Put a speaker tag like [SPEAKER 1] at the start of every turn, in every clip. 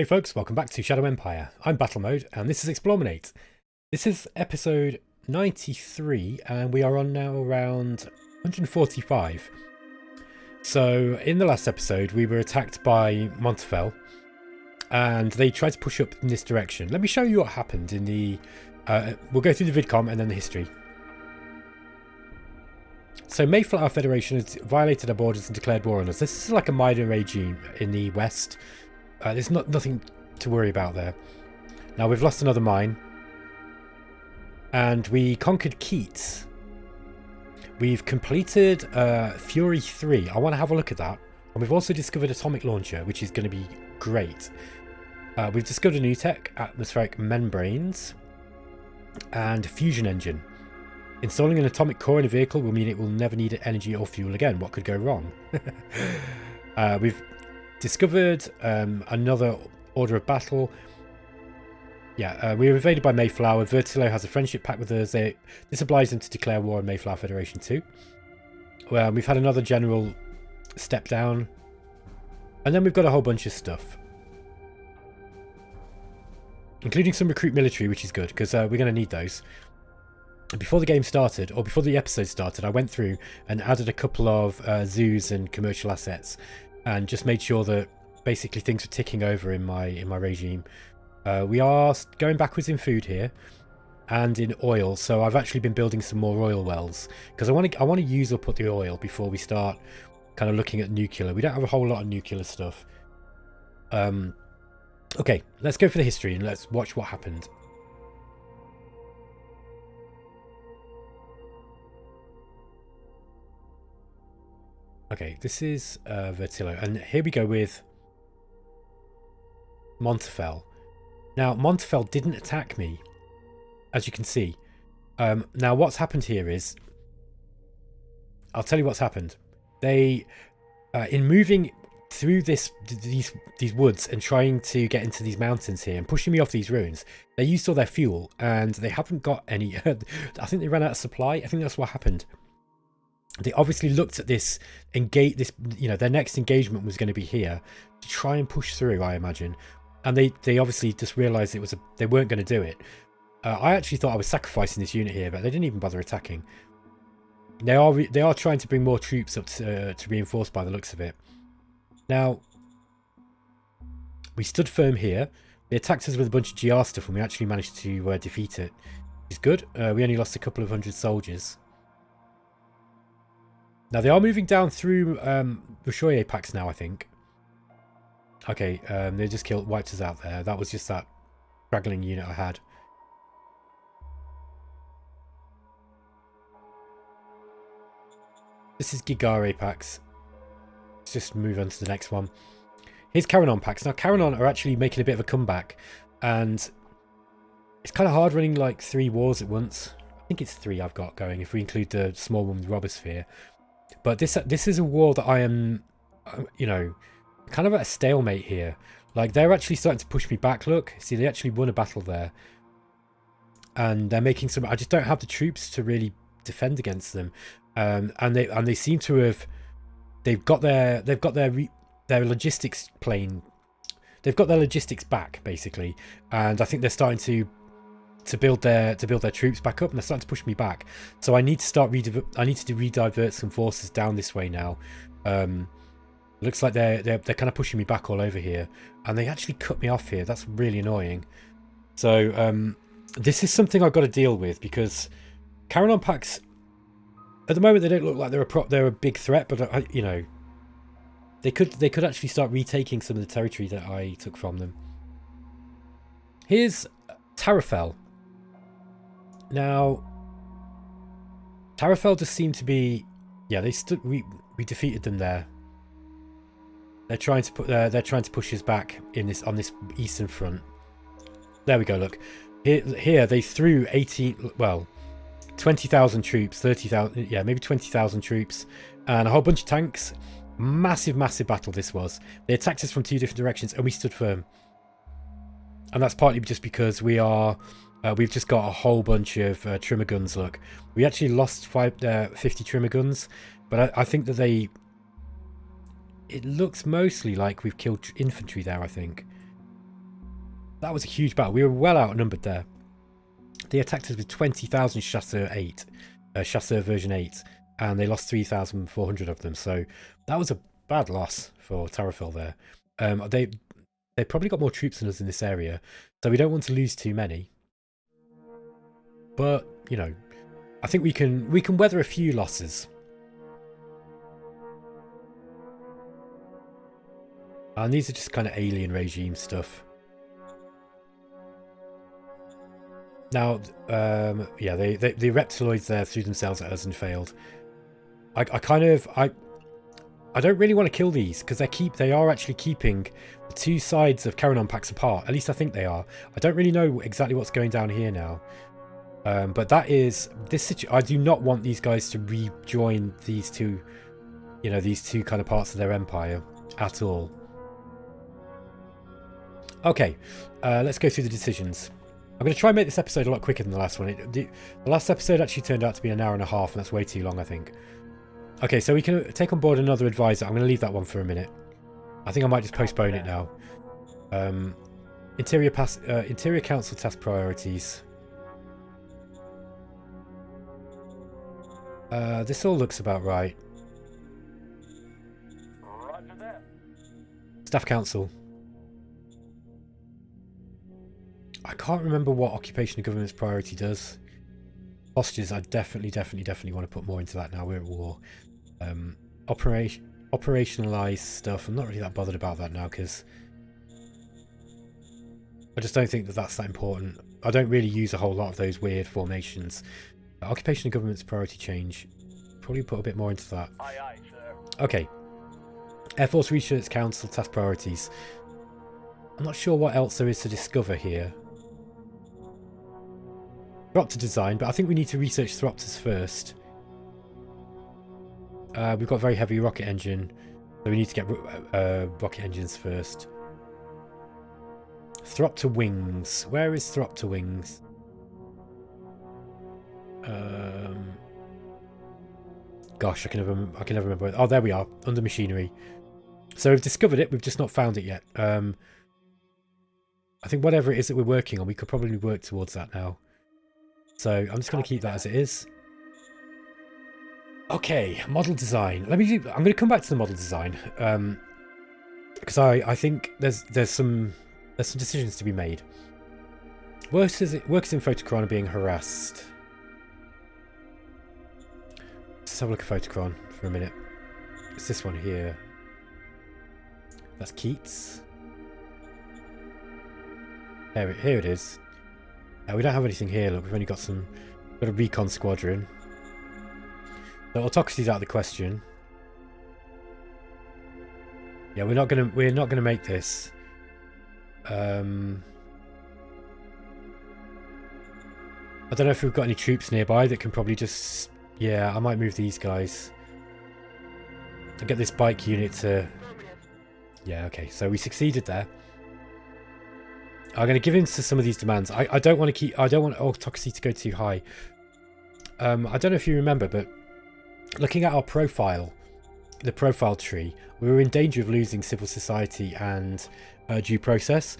[SPEAKER 1] Hey folks, welcome back to Shadow Empire. I'm BattleMode and this is eXplorminate. This is episode 93 and we are on now around 145. So in the last episode we were attacked by Montafel and they tried to push up in this direction. Let me show you what happened in the... we'll go through the vidcom and then the history. So Mayflower Federation has violated our borders and declared war on us. This is like a minor regime in the west. There's nothing to worry about there. Now we've lost another mine. And we conquered Keats. We've completed Fury 3. I want to have a look at that. And we've also discovered Atomic Launcher, which is going to be great. We've discovered a new tech, Atmospheric Membranes. And Fusion Engine. Installing an atomic core in a vehicle will mean it will never need energy or fuel again. What could go wrong? We've discovered another order of battle. Yeah, we were invaded by Mayflower. Vertilo has a friendship pact with us. This obliges them to declare war on Mayflower Federation too. Well, we've had another general step down. And then we've got a whole bunch of stuff. Including some recruit military, which is good, because we're going to need those. Before the game started, or before the episode started, I went through and added a couple of zoos and commercial assets. And just made sure that basically things were ticking over in my regime. We are going backwards in food here and in oil, so I've actually been building some more oil wells because I want to use up the oil before we start kind of looking at nuclear. We don't have a whole lot of nuclear stuff. Okay, let's go for the history and let's watch what happened. Okay, this is Vertilo, and here we go with Montafel. Now, Montafel didn't attack me, as you can see. Now, what's happened here is... I'll tell you what's happened. They, in moving through these woods and trying to get into these mountains here and pushing me off these ruins, they used all their fuel, and they haven't got any... I think they ran out of supply. I think that's what happened. They obviously looked at this, their next engagement was going to be here to try and push through, I imagine. And they obviously just realised they weren't going to do it. I actually thought I was sacrificing this unit here, but they didn't even bother attacking. They are trying to bring more troops up to reinforce by the looks of it. Now, we stood firm here. They attacked us with a bunch of GR stuff, and we actually managed to defeat it. It's good. We only lost a couple of hundred soldiers. Now, they are moving down through Brigade Pax now, I think. Okay, they just wiped us out there. That was just that straggling unit I had. This is Gigare Pax. Let's just move on to the next one. Here's Caranon Pax. Now, Caranon are actually making a bit of a comeback. And it's kind of hard running like 3 wars at once. I think it's 3 I've got going, if we include the small one with Robosphere. But this is a war that I am, kind of at a stalemate here. Like, they're actually starting to push me back, look. See, they actually won a battle there. And they're making some... I just don't have the troops to really defend against them. And they seem to have... They've got their logistics plane... They've got their logistics back, basically. And I think they're starting to build their troops back up, and they're starting to push me back. So I need to redivert some forces down this way now. Looks like they're kind of pushing me back all over here, and they actually cut me off here. That's really annoying. So this is something I've got to deal with, because Caranon Pax at the moment they don't look like they're a big threat, but they could actually start retaking some of the territory that I took from them. Here's Tarafel. Now, Tarafel just seemed to be... Yeah, we defeated them there. They're trying to push us back on this eastern front. There we go, look. Here they threw 20,000 troops, 30,000, yeah, maybe 20,000 troops, and a whole bunch of tanks. Massive battle this was. They attacked us from 2 different directions, and we stood firm. And that's partly just because we've just got a whole bunch of trimmer guns. Look, we actually lost 50 trimmer guns, but I think that it looks mostly like we've killed infantry there, I think. That was a huge battle. We were well outnumbered there. They attacked us with 20,000 Chasseur 8, Chasseur version 8, and they lost 3,400 of them. So that was a bad loss for Tarrafil there. They probably got more troops than us in this area, so we don't want to lose too many. But you know, I think we can weather a few losses. And these are just kind of alien regime stuff. Now, yeah, the reptiloids there threw themselves at us and failed. I don't really want to kill these because they are actually keeping the two sides of Caranon Pax apart. At least I think they are. I don't really know exactly what's going down here now. But that is this I do not want these guys to rejoin these two, you know, these two kind of parts of their empire at all. Okay, let's go through the decisions. I'm going to try and make this episode a lot quicker than the last one. The last episode actually turned out to be an hour and a half, and that's way too long, I think. Okay, so we can take on board another advisor. I'm going to leave that one for a minute. I think I might just postpone it now. Interior Council task priorities. This all looks about right. Staff Council. I can't remember what Occupation of Government's priority does. Hostages, I definitely want to put more into that now. We're at war. Operationalize stuff. I'm not really that bothered about that now because I just don't think that that's that important. I don't really use a whole lot of those weird formations. Occupation of Government's priority change. Probably put a bit more into that.
[SPEAKER 2] Aye, aye, sir.
[SPEAKER 1] Okay. Air Force Research Council task priorities. I'm not sure what else there is to discover here. Thropter design, but I think we need to research Thropters first. We've got a very heavy rocket engine, so we need to get rocket engines first. Thropter wings. Where is Thropter wings? Gosh, I can never remember. Oh, there we are, under machinery. So we've discovered it. We've just not found it yet. I think whatever it is that we're working on, we could probably work towards that now. So I'm just going to keep that as it is. Okay, model design. I'm going to come back to the model design because I think there's some decisions to be made. Workers in Photocron are being harassed. Let's have a look at Photocron for a minute. It's this one here. That's Keats. Here it is. We don't have anything here. Look, we've only got a recon squadron. The autocracy's out of the question. Yeah, we're not gonna make this. I don't know if we've got any troops nearby that can probably just. Yeah, I might move these guys and get this bike unit to. Yeah, okay. So we succeeded there. I'm going to give in to some of these demands. I don't want autocracy to go too high. I don't know if you remember, but looking at our profile, the profile tree, we were in danger of losing civil society and due process.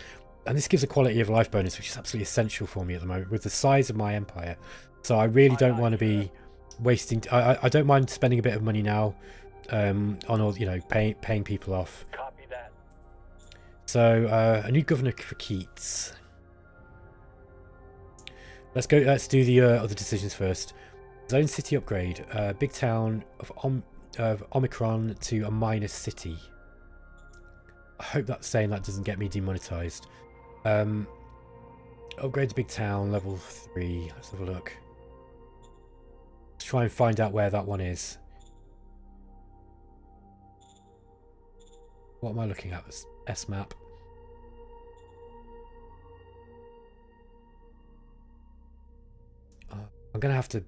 [SPEAKER 1] And this gives a quality of life bonus, which is absolutely essential for me at the moment with the size of my empire. So I really don't want to be wasting. I don't mind spending a bit of money now on all, you know, paying people off.
[SPEAKER 2] Copy that.
[SPEAKER 1] So a new governor for Keats. Let's go. Let's do the other decisions first. Zone city upgrade. Big town of Omicron to a minor city. I hope that's saying that doesn't get me demonetized. Upgrade to big town level 3. Let's have a look. Let's try and find out where that one is. What am I looking at? This S map. I'm gonna have to.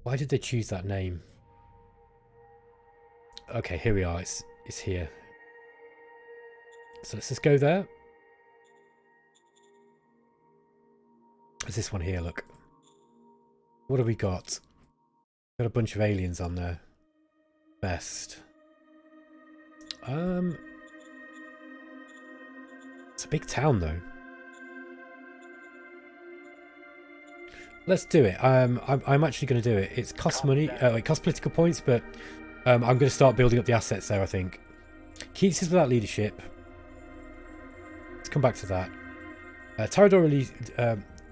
[SPEAKER 1] Why did they choose that name? Okay, here we are. It's here. So let's just go there. There's this one here. Look. What have we got? Got a bunch of aliens on there. Best. It's a big town though. Let's do it. I'm actually going to do it. It costs money. It costs political points, but I'm going to start building up the assets there, I think. Keats is without leadership. Let's come back to that. Tarador release,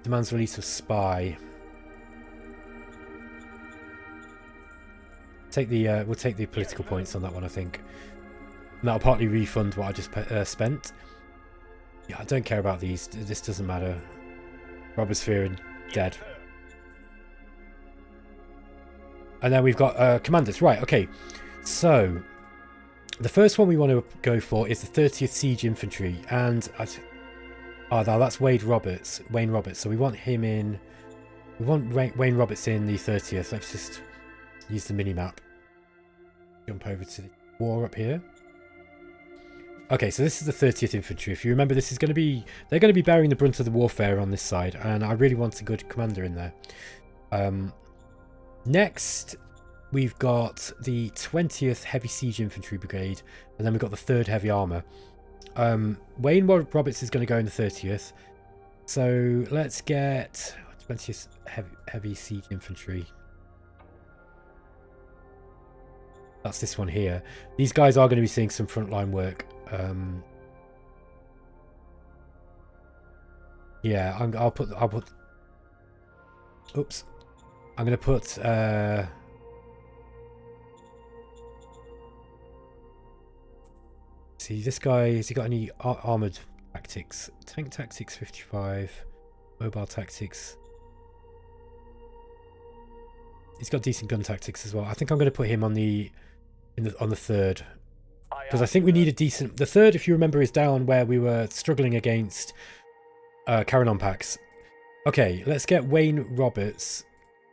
[SPEAKER 1] demands release of spy. We'll take the political points on that one, I think. And that'll partly refund what I just spent. Yeah, I don't care about these. This doesn't matter. Robosphere and dead. And then we've got commanders. Right, okay. So, the first one we want to go for is the 30th Siege Infantry. And, oh, no, that's Wayne Roberts. So we want him in... We want Wayne Roberts in the 30th. Let's just use the mini-map. Jump over to the war up here. Okay, so this is the 30th Infantry. If you remember, this is going to be... They're going to be bearing the brunt of the warfare on this side. And I really want a good commander in there. Next, we've got the 20th Heavy Siege Infantry Brigade. And then we've got the 3rd Heavy Armour. Wayne Roberts is going to go in the 30th. So let's get 20th Heavy Siege Infantry. That's this one here. These guys are going to be seeing some frontline work. Yeah, I'll put. Oops, I'm going to put. See, this guy, has he got any armored tactics? Tank tactics 55, mobile tactics. He's got decent gun tactics as well. I think I'm going to put him on the 3rd. Because I think we need a decent... The 3rd, if you remember, is down where we were struggling against Caranon Pax. Okay, let's get Wayne Roberts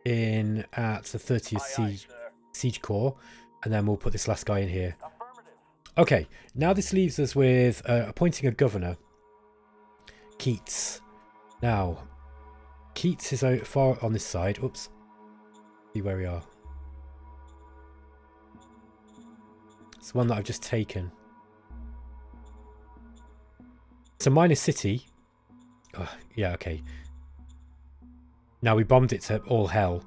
[SPEAKER 1] in at the 30th Siege Corps. And then we'll put this last guy in here. Okay, now this leaves us with appointing a governor. Keats. Now, Keats is out far on this side. Oops. See where we are. It's the one that I've just taken. It's a minor city. Oh, yeah, okay. Now we bombed it to all hell.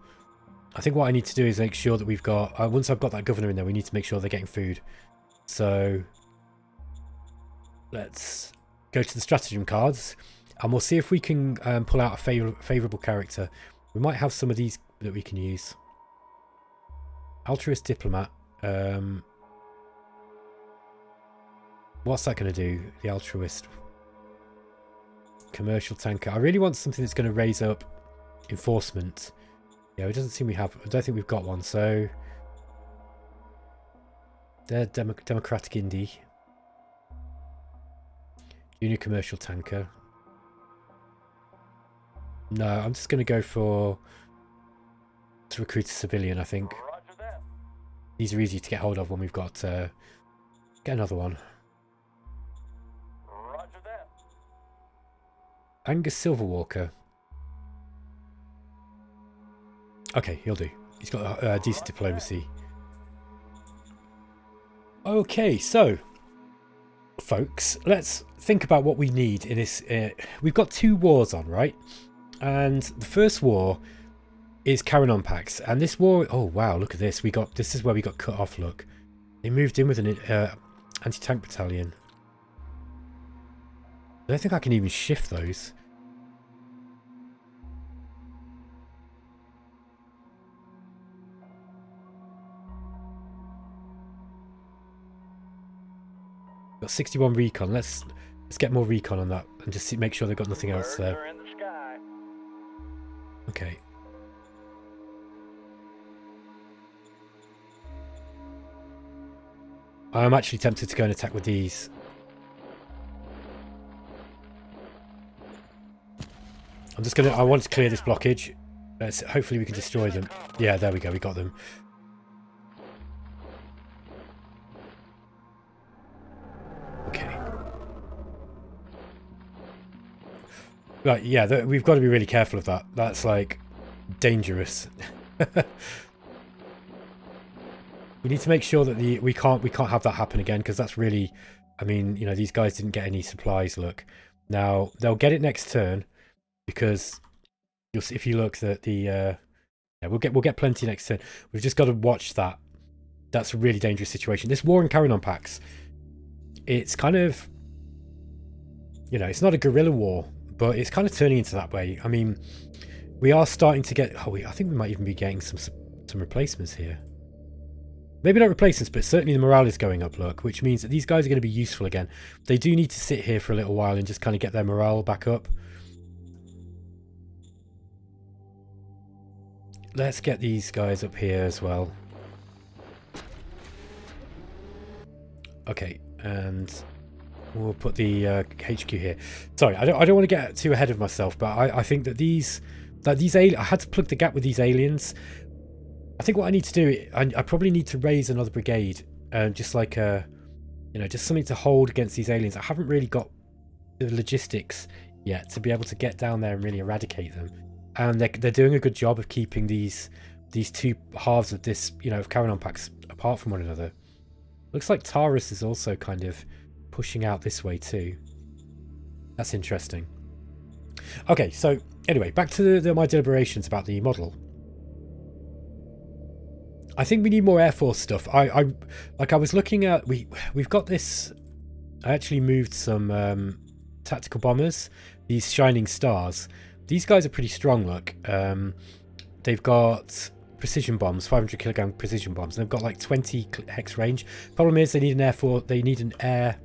[SPEAKER 1] I think what I need to do is make sure that we've got... once I've got that governor in there, we need to make sure they're getting food. So let's go to the stratagem cards. And we'll see if we can pull out a favourable character. We might have some of these that we can use. Altruist Diplomat. What's that going to do? The Altruist. Commercial Tanker. I really want something that's going to raise up enforcement. Yeah, it doesn't seem we have... I don't think we've got one, so... They're Democratic Indie. Junior Commercial Tanker. No, I'm just going to go for... to recruit a civilian, I think. These are easy to get hold of when we've got... get another one. Angus Silverwalker. Okay, he'll do. He's got decent diplomacy. Okay, so, folks, let's think about what we need in this. We've got 2 wars on, right? And the first war is Caranon Pax, and this war. Oh wow, look at this. This is where we got cut off. Look, they moved in with an anti-tank battalion. I don't think I can even shift those. Got 61 recon. Let's get more recon on that and just make sure they've got nothing else there. Okay. I'm actually tempted to go and attack with these. I'm just gonna... I want to clear this blockage. Hopefully we can destroy them. Yeah, there we go. We got them. Okay. Right, yeah, we've got to be really careful of that. That's, like, dangerous. We need to make sure that we can't have that happen again, because that's really... I mean, you know, these guys didn't get any supplies, look. Now, they'll get it next turn, because you'll see, if you look at the yeah, we'll get plenty next turn. We've just got to watch that. That's a really dangerous situation. This war in Caranon Pax, it's kind of, you know, it's not a guerrilla war, but it's kind of turning into that way. I mean, we are starting to get, I think we might even be getting some replacements here. Maybe not replacements, but certainly the morale is going up, look, which means that these guys are going to be useful again. They do need to sit here for a little while and just kind of get their morale back up. Let's get these guys up here as well. Okay, and we'll put the HQ here. Sorry, I don't want to get too ahead of myself, but I think that these I had to plug the gap with these aliens. I think what I need to do, I probably need to raise another brigade, just like you know, just something to hold against these aliens. I haven't really got the logistics yet to be able to get down there and really eradicate them. And they're doing a good job of keeping these two halves of this, you know, of Caranon Pax apart from one another. Looks like Taurus is also kind of pushing out this way too. That's interesting. Okay, so anyway, back to my deliberations about the model. I think we need more Air Force stuff. I was looking at, we've got this. I actually moved some tactical bombers, these Shining Stars. These guys are pretty strong, look. They've got precision bombs, 500 kilogram precision bombs, and they've got like 20 hex range. Problem is, they need an air force. They need an air.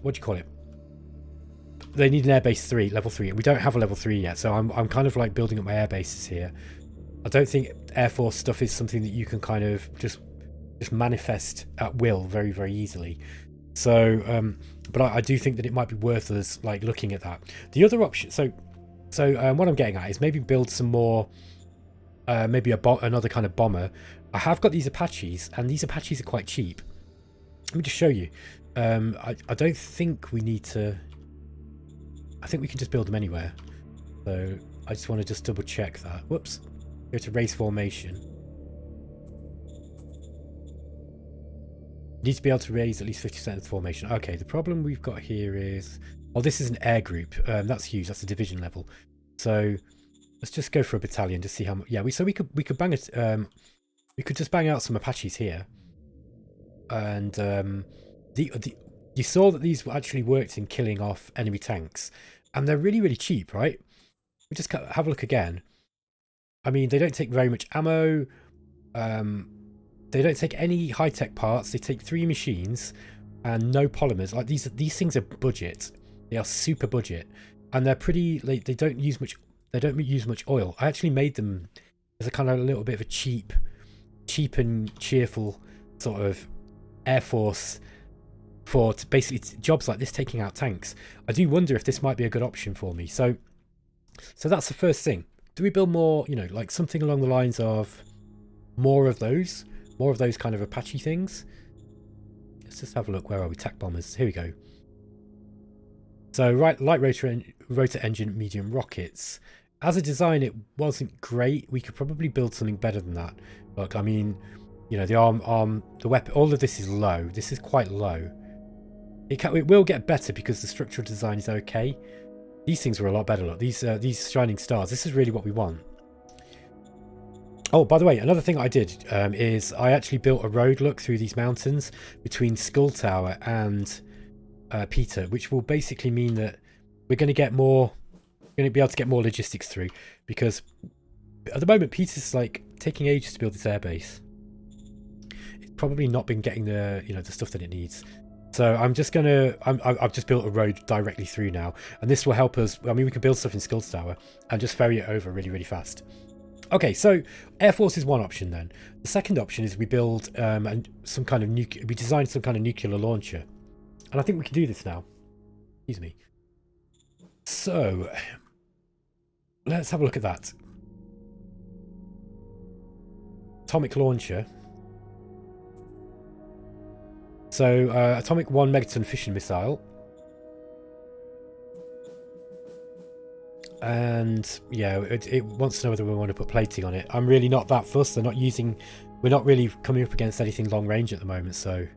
[SPEAKER 1] What do you call it? They need an air base 3, level 3. We don't have a level 3 yet, so I'm kind of like building up my air bases here. I don't think Air Force stuff is something that you can kind of just manifest at will very, very easily. So, but I do think that it might be worth us like looking at that. The other option, so what I'm getting at is maybe build some more, maybe another kind of bomber. I have got these Apaches, and these Apaches are quite cheap. Let me just show you. I don't think we need to. I think we can just build them anywhere. So I just want to just double check that. Whoops. Go to race formation. Need to be able to raise at least 50% of the formation. Okay, the problem we've got here is, well, this is an air group. That's huge. That's a division level. So let's just go for a battalion to see how much. Yeah, we could bang it. We could just bang out some Apaches here. And you saw that these actually worked in killing off enemy tanks, and they're really, really cheap, right? We just have a look again. I mean, they don't take very much ammo. They don't take any high-tech parts. They take 3 machines and no polymers. Like these things are budget. They are super budget, and they're pretty. They don't use much. They don't use much oil. I actually made them as a kind of a little bit of a cheap and cheerful sort of Air Force for basically jobs like this, taking out tanks. I do wonder if this might be a good option for me. So that's the first thing. Do we build more, you know, like something along the lines of more of those kind of Apache things? Let's just have a look. Where are we? Tac bombers. Here we go. So light rotor engine, medium rockets. As a design, it wasn't great. We could probably build something better than that. Look, I mean, you know, the weapon, all of this is low. This is quite low. It will get better because the structural design is okay. These things were a lot better. Look, these Shining Stars. This is really what we want. Oh, by the way, another thing I did is I actually built a road, look, through these mountains between Skull Tower and Peter, which will basically mean that we're going to get more. We're going to be able to get more logistics through, because at the moment Peter's like taking ages to build this airbase. It's probably not been getting the the stuff that it needs. So I'm just gonna, I've just built a road directly through now, and this will help us. I mean, we can build stuff in Skulls Tower and just ferry it over really, really fast. Okay, so Air Force is one option then. The second option is we build some kind of we design some kind of nuclear launcher, and I think we can do this now. Excuse me. So let's have a look at that. Atomic launcher. So, Atomic 1 megaton fission missile. And, yeah, it wants to know whether we want to put plating on it. I'm really not that fussed. We're not really coming up against anything long range at the moment, so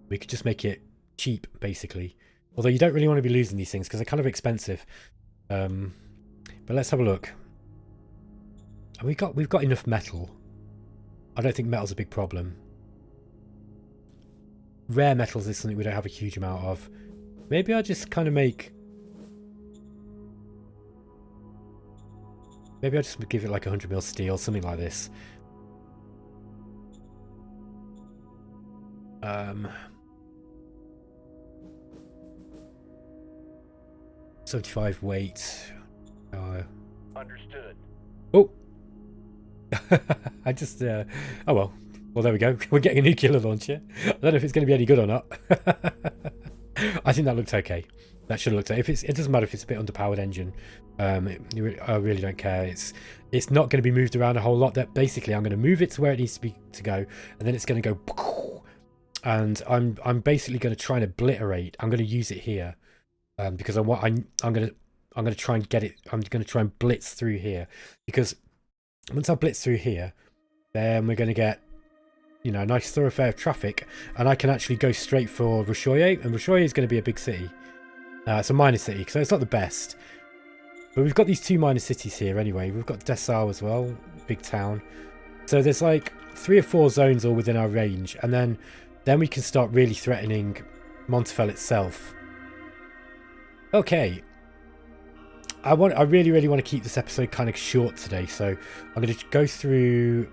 [SPEAKER 1] we could just make it cheap, basically. Although you don't really want to be losing these things because they're kind of expensive. But let's have a look. We've got enough metal. I don't think metal's a big problem. Rare metals is something we don't have a huge amount of. Maybe I'll just kind of make... Maybe I'll just give it like 100 mil steel, something like this. 75 weight.
[SPEAKER 2] Understood.
[SPEAKER 1] Oh! I just... oh well. Well, there we go. We're getting a nuclear launcher. I don't know if it's going to be any good or not. I think that looked okay. That should have looked okay. It doesn't matter if it's a bit underpowered engine. I really don't care. It's not going to be moved around a whole lot. That basically, I'm going to move it to where it needs to go, and then it's going to go. And I'm basically going to try and obliterate. I'm going to use it here because I'm going to try and get it. I'm going to try and blitz through here, because once I blitz through here, then we're going to get, you know, a nice thoroughfare of traffic, and I can actually go straight for Rushoye, and Rushoye is going to be a big city. It's a minor city, so it's not the best. But we've got these two minor cities here anyway. We've got Dessau as well, big town. So there's like 3 or 4 zones all within our range, and then we can start really threatening Montafel itself. Okay. I really want to keep this episode kind of short today, so I'm going to go through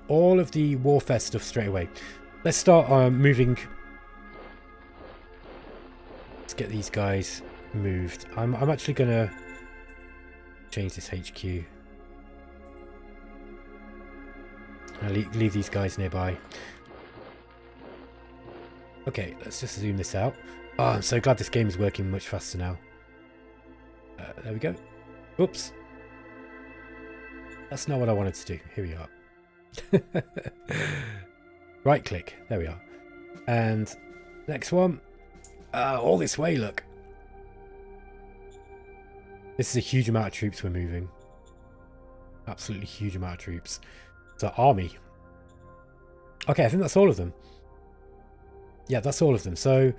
[SPEAKER 1] all of the warfare stuff straight away. Let's start moving. Let's get these guys moved. I'm actually going to change this HQ. I'll leave these guys nearby. Okay, let's just zoom this out. Oh, I'm so glad this game is working much faster now. There we go. Oops. That's not what I wanted to do. Here we are. Right click. There we are. And next one. All this way, look. This is a huge amount of troops we're moving. Absolutely huge amount of troops. It's our army. Okay, I think that's all of them. Yeah, that's all of them. So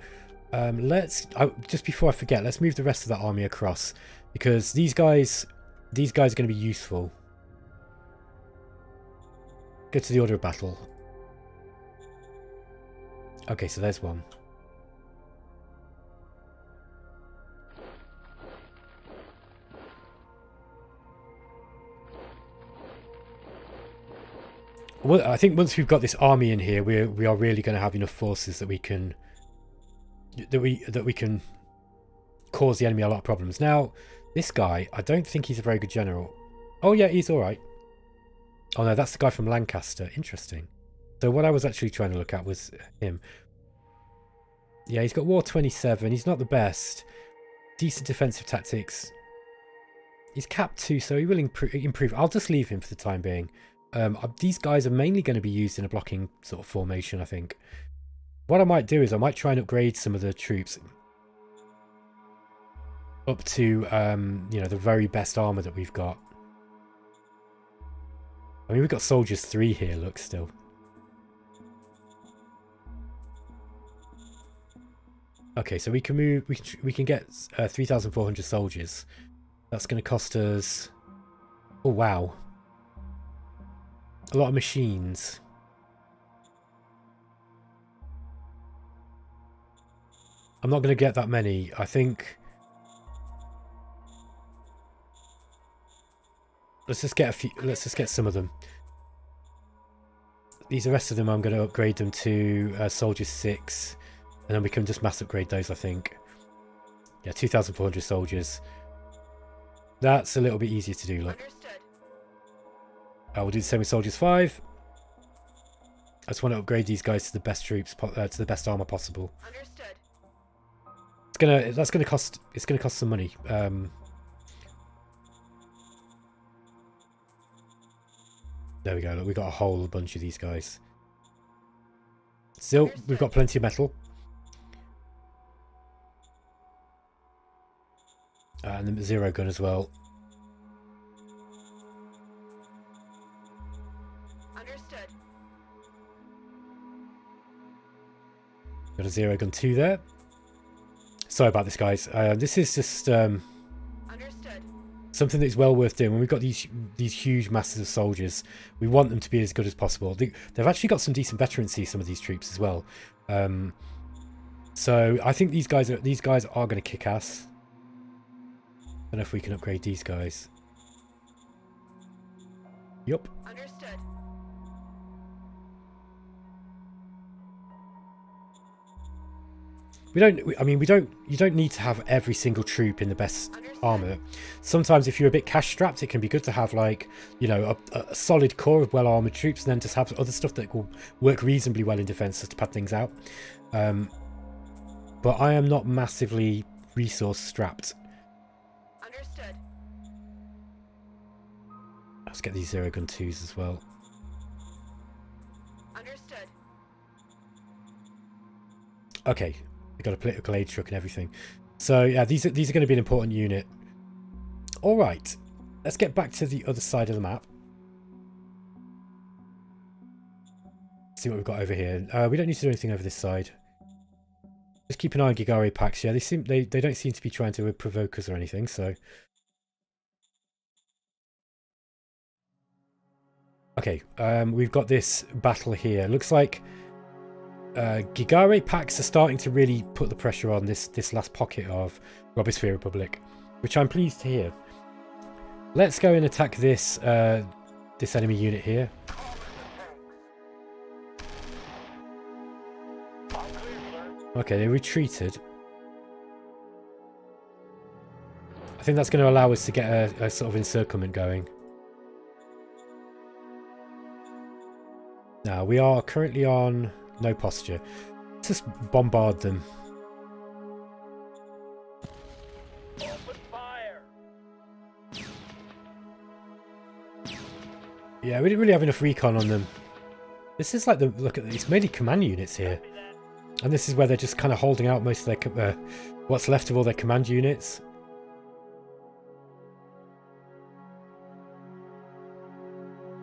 [SPEAKER 1] let's just before I forget, let's move the rest of that army across, because these guys are going to be useful. Go to the order of battle. Okay, so there's one. Well, I think once we've got this army in here, we are really going to have enough forces that we can cause the enemy a lot of problems. Now, this guy, I don't think he's a very good general. Oh yeah, he's all right. Oh no, that's the guy from Lancaster. Interesting. So what I was actually trying to look at was him. Yeah, he's got War 27. He's not the best. Decent defensive tactics. He's capped 2, so he will improve. I'll just leave him for the time being. These guys are mainly going to be used in a blocking sort of formation, I think. What I might do is I might try and upgrade some of the troops up to, you know, the very best armor that we've got. I mean, we've got Soldiers 3 here, look, still. Okay, so we can move, we can get 3,400 soldiers. That's going to cost us... Oh, wow. A lot of machines. I'm not going to get that many. I think... Let's just get a few. Let's just get some of them. The rest of them, I'm going to upgrade them to Soldier 6. And then we can just mass upgrade those, I think. Yeah, 2,400 soldiers. That's a little bit easier to do, look. We'll do the same with Soldiers 5. I just want to upgrade these guys to the best troops, to the best armor possible.
[SPEAKER 3] Understood.
[SPEAKER 1] It's gonna cost some money. There we go. Look, we got a whole bunch of these guys. Still, we've got plenty of metal. And the zero gun as well.
[SPEAKER 3] Understood.
[SPEAKER 1] Got a zero gun 2 there. Sorry about this, guys. This is just...
[SPEAKER 3] Understood.
[SPEAKER 1] Something that's well worth doing. When we've got these huge masses of soldiers, we want them to be as good as possible. They've actually got some decent veterancy, some of these troops as well. So I think these guys are going to kick ass. I don't know if we can upgrade these guys. Yup.
[SPEAKER 3] Understood.
[SPEAKER 1] You don't need to have every single troop in the best armor. Sometimes if you're a bit cash strapped, it can be good to have, like, you know, a solid core of well armored troops, and then just have other stuff that will work reasonably well in defense just to pad things out. But I am not massively resource strapped.
[SPEAKER 3] Understood.
[SPEAKER 1] Let's get these zero gun 2s as well.
[SPEAKER 3] Understood.
[SPEAKER 1] Okay. We've got a political aid truck and everything. So yeah, these are going to be an important unit. All right, let's get back to the other side of the map. See what we've got over here. We don't need to do anything over this side. Just keep an eye on Gigare Pax. Yeah, they don't seem to be trying to provoke us or anything. So okay, we've got this battle here. Looks like Gigare Pax are starting to really put the pressure on this last pocket of Robosphere Republic, which I'm pleased to hear. Let's go and attack this this enemy unit here. Okay, they retreated. I think that's going to allow us to get a sort of encirclement going. Now, we are currently on no posture. Let's just bombard them.
[SPEAKER 2] Open fire.
[SPEAKER 1] Yeah, we didn't really have enough recon on them. This is like look at these, mainly command units here. And this is where they're just kind of holding out most of their what's left of all their command units.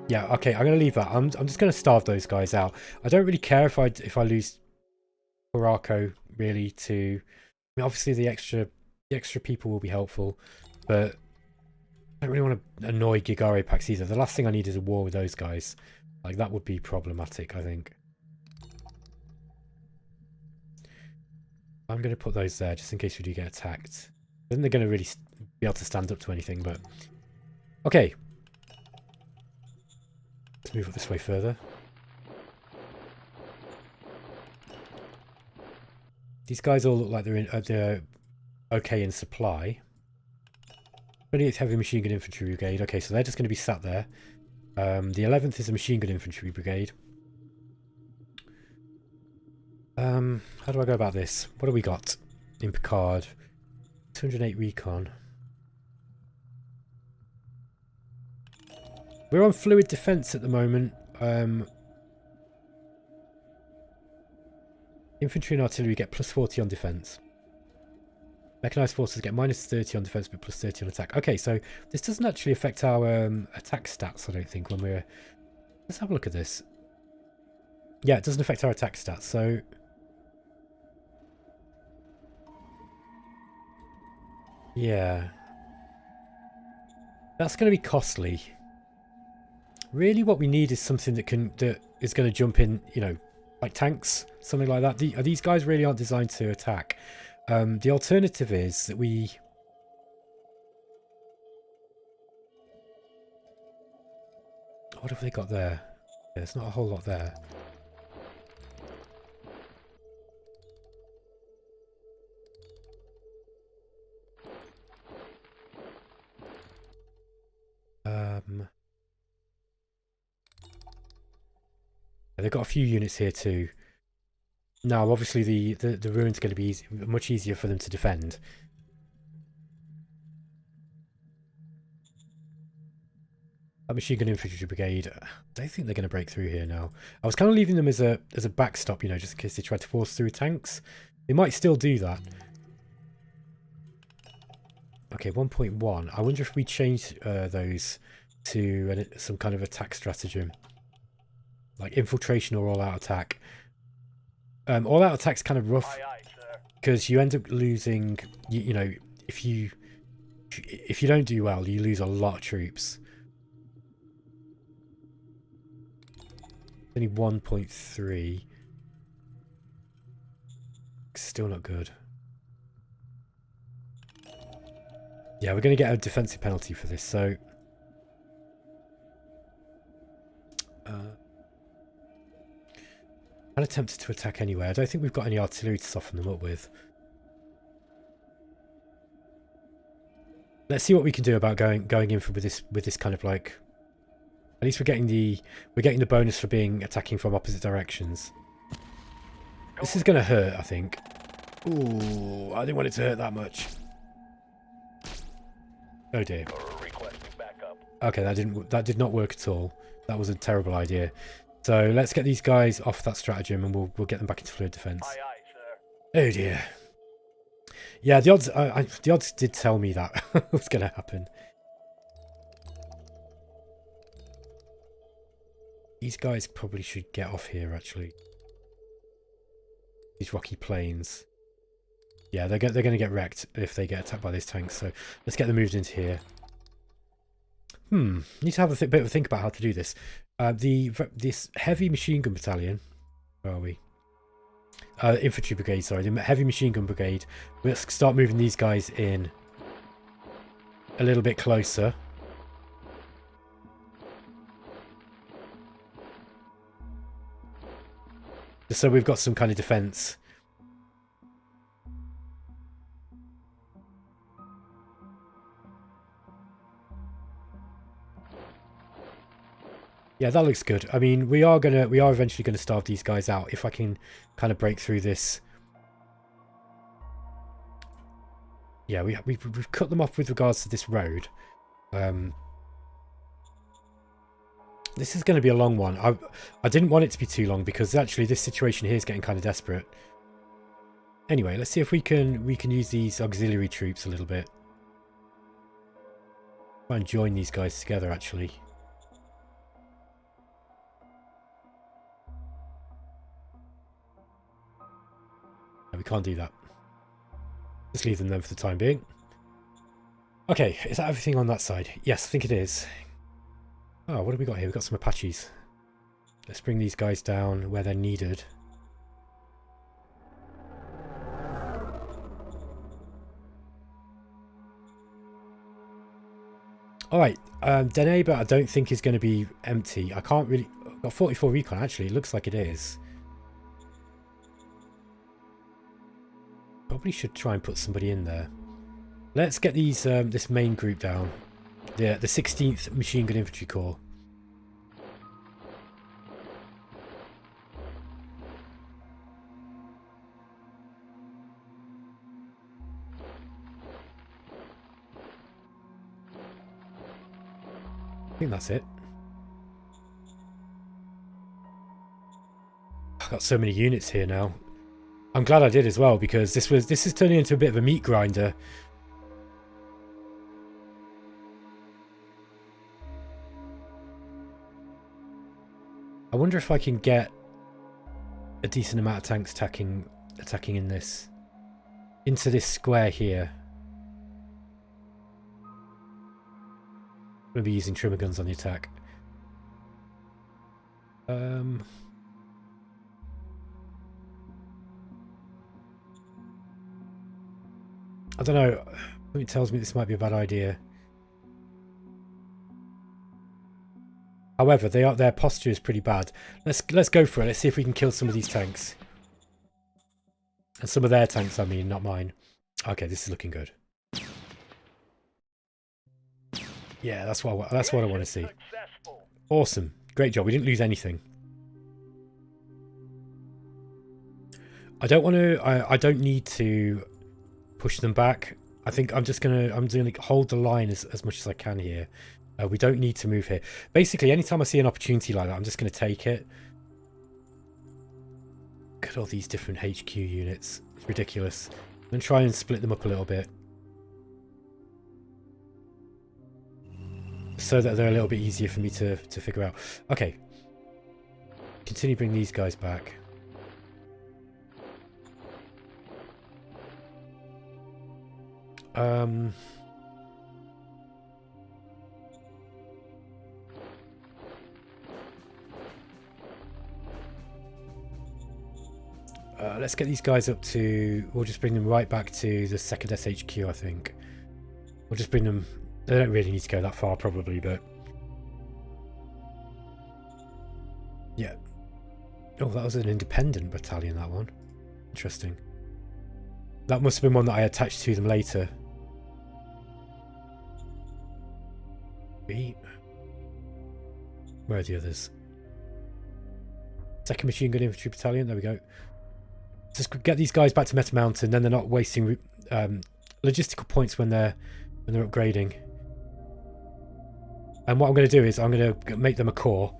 [SPEAKER 1] Yeah, okay, I'm going to leave that. I'm just going to starve those guys out. I don't really care if I lose Horaco, really, to... I mean, obviously the extra people will be helpful, but I don't really want to annoy Gigare Pax either. The last thing I need is a war with those guys. Like, that would be problematic, I think. I'm going to put those there, just in case we do get attacked. I think they're going to really be able to stand up to anything, but... Okay. Let's move up this way further. These guys all look like they're okay in supply. 28th Heavy Machine Gun Infantry Brigade. Okay, so they're just going to be sat there. The 11th is a Machine Gun Infantry Brigade. How do I go about this? What do we got in Picard? 208 recon. We're on fluid defense at the moment. Infantry and artillery get plus 40 on defense. Mechanized forces get minus 30 on defense but plus 30 on attack. Okay, so this doesn't actually affect our attack stats, I don't think, when we're... Let's have a look at this. Yeah, it doesn't affect our attack stats, so... Yeah. That's going to be costly. Really what we need is something that is going to jump in, you know, like tanks, something like that. These guys really aren't designed to attack. The alternative is that we... What have they got there? There's not a whole lot there. They've got a few units here too. Now, obviously, the ruin's going to be much easier for them to defend. That Machine Gun Infantry Brigade, I don't think they're going to break through here now. I was kind of leaving them as a backstop, you know, just in case they tried to force through tanks. They might still do that. Okay, 1.1. I wonder if we change those to some kind of attack stratagem. Like infiltration or all-out attack. All-out attack's kind of rough because you end up losing, you know, if you if you don't do well, you lose a lot of troops. Only 1.3. Still not good. Yeah, we're going to get a defensive penalty for this, so... I'm tempted to attack anyway. I don't think we've got any artillery to soften them up with. Let's see what we can do about going in for with this kind of like... At least we're getting the bonus for being attacking from opposite directions. This is going to hurt, I think. Ooh, I didn't want it to hurt that much. Oh dear. Okay, that did not work at all. That was a terrible idea. So let's get these guys off that stratagem, and we'll get them back into fluid defense.
[SPEAKER 2] Aye, aye, sir.
[SPEAKER 1] Oh dear. Yeah, the odds did tell me that was going to happen. These guys probably should get off here, actually. These rocky plains. Yeah, they're going to get wrecked if they get attacked by these tanks. So let's get them moved into here. Need to have a bit of a think about how to do this. This heavy machine gun battalion. Where are we? Infantry brigade, sorry. The heavy machine gun brigade. Let's start moving these guys in a little bit closer. Just so we've got some kind of defense. Yeah, that looks good. I mean, we are eventually gonna starve these guys out if I can kind of break through this. Yeah, we've cut them off with regards to this road. This is going to be a long one. I didn't want it to be too long because actually this situation here is getting kind of desperate. Anyway, let's see if we can use these auxiliary troops a little bit. Try and join these guys together actually. No, we can't do that. Just leave them then for the time being. Okay, is that everything on that side? Yes, I think it is. Oh, what have we got here? We've got some Apaches. Let's bring these guys down where they're needed. Alright, Deneba I don't think is going to be empty. I can't really... I've got 44 recon actually, it looks like it is. Probably should try and put somebody in there. Let's get these this main group down. The 16th Machine Gun Infantry Corps. I think that's it. I've got so many units here now. I'm glad I did as well because this is turning into a bit of a meat grinder. I wonder if I can get a decent amount of tanks attacking in this into this square here. I'm going to be using trimmer guns on the attack. I don't know. Something tells me this might be a bad idea. However, their posture is pretty bad. Let's go for it. Let's see if we can kill some of these tanks. And some of their tanks, I mean, not mine. Okay, this is looking good. Yeah, that's what I want to see. Awesome. Great job. We didn't lose anything. I don't need to push them back. I think I'm gonna hold the line as much as I can here. We don't need to move here. Basically, anytime I see an opportunity like that, I'm just going to take it. Look at all these different HQ units. It's ridiculous. I'm going to try and split them up a little bit. So that they're a little bit easier for me to figure out. Okay. Continue bringing these guys back. Let's get these guys up to... We'll just bring them right back to the 2nd SHQ, I think. We'll just bring them... They don't really need to go that far, probably, but... Yeah. Oh, that was an independent battalion, that one. Interesting. That must have been one that I attached to them later. Where are the others? 2nd Machine Gun Infantry Battalion, there we go. Just get these guys back to Meta Mountain, then they're not wasting logistical points when they're upgrading. And what I'm going to do is I'm going to make them a corps,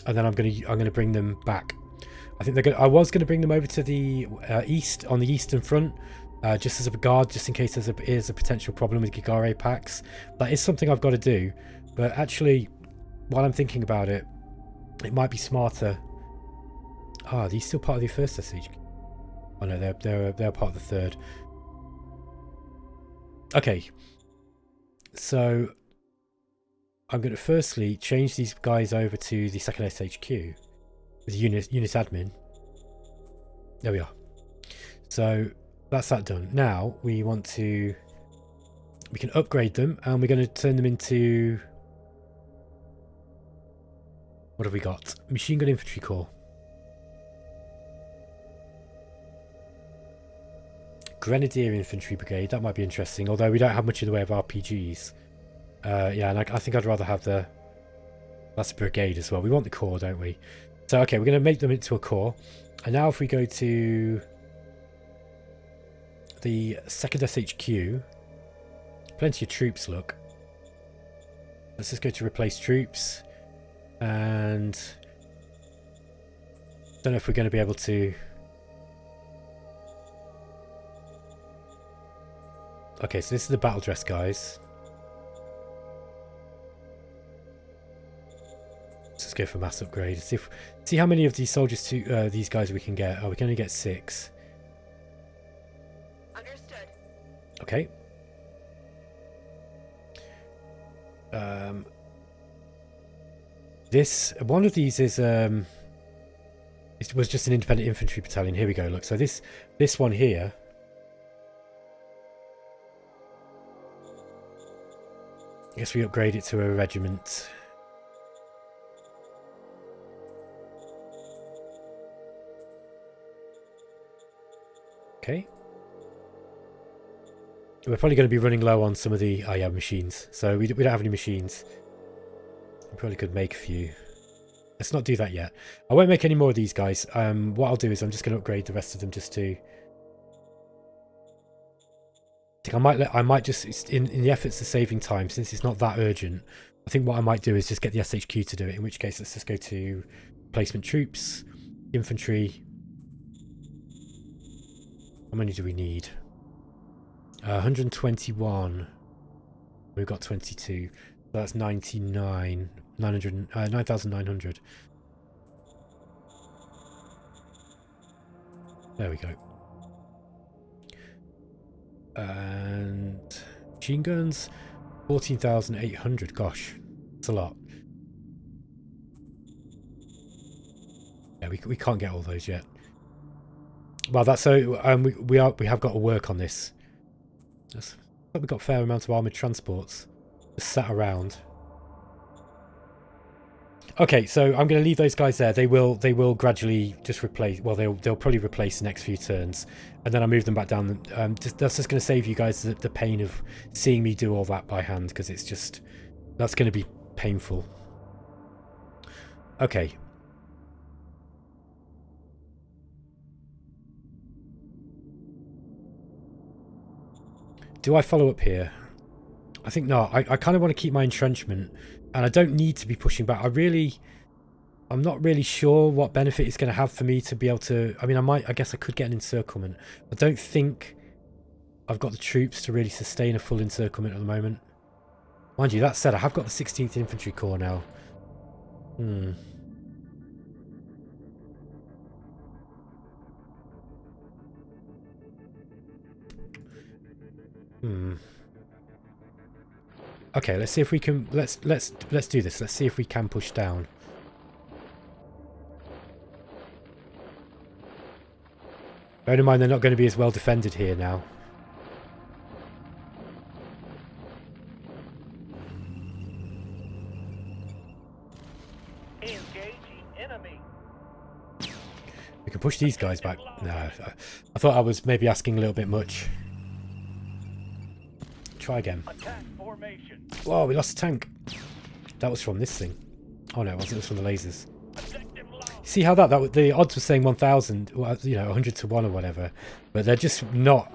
[SPEAKER 1] and then I'm going to bring them back. I think I was going to bring them over to the east, on the eastern front, just as a guard, just in case there is a potential problem with Gigare Pax. That is something I've got to do, but actually, while I'm thinking about it, it might be smarter. Are these still part of the 1st SH? Oh no, they're part of the 3rd. Okay, so I'm going to firstly change these guys over to the 2nd SHQ as unit admin. There we are. So that's that done. Now we can upgrade them, and we're going to turn them into, what have we got? Machine Gun Infantry Corps. Grenadier Infantry Brigade, that might be interesting, although we don't have much in the way of RPGs. Yeah, and I think I'd rather have that's a brigade as well. We want the corps, don't we? So, okay, we're going to make them into a corps. And now if we go to the 2nd SHQ, plenty of troops, look. Let's just go to replace troops. And don't know if we're going to be able to... Okay, so this is the battle dress, guys. Let's just go for mass upgrade. See how many of these soldiers these guys we can get. Oh, we can only get 6.
[SPEAKER 3] Understood.
[SPEAKER 1] Okay. One of these is it was just an independent infantry battalion. Here we go. Look, so this one here. I guess we upgrade it to a regiment. Okay. We're probably going to be running low on some of the machines. So we don't have any machines. We probably could make a few. Let's not do that yet. I won't make any more of these guys. What I'll do is I'm just going to upgrade the rest of them just to... I might just, in the efforts of saving time, since it's not that urgent, I think what I might do is just get the SHQ to do it, in which case let's just go to replacement troops, infantry. How many do we need? 121. We've got 22. So that's 9,900. There we go. And machine guns, 14,800. Gosh, that's a lot. Yeah, we can't get all those yet. Well, that's so. We have got to work on this. We've got a fair amount of armoured transports just sat around. Okay, so I'm going to leave those guys there. They will gradually just replace. Well, they'll probably replace the next few turns, and then I'll move them back down. That's just going to save you guys the pain of seeing me do all that by hand, because that's going to be painful. Okay. Do I follow up here? I think not. I kind of want to keep my entrenchment, and I don't need to be pushing back. I'm not really sure what benefit it's going to have for me to be able to... I mean, I guess I could get an encirclement. I don't think I've got the troops to really sustain a full encirclement at the moment. Mind you, that said, I have got the 16th Infantry Corps now. Okay, let's see if we can... Let's do this. Let's see if we can push down. Bear in mind they're not going to be as well defended here now.
[SPEAKER 2] Engaging enemy.
[SPEAKER 1] We can push these guys back. No, I thought I was maybe asking a little bit much. Try again.
[SPEAKER 2] Attack formation.
[SPEAKER 1] Whoa, we lost a tank. That was from this thing. Oh no, it wasn't. It was from the lasers.
[SPEAKER 2] Objective lost.
[SPEAKER 1] See how that the odds were saying 1,000, well, you know, 100 to 1 or whatever, but they're just not.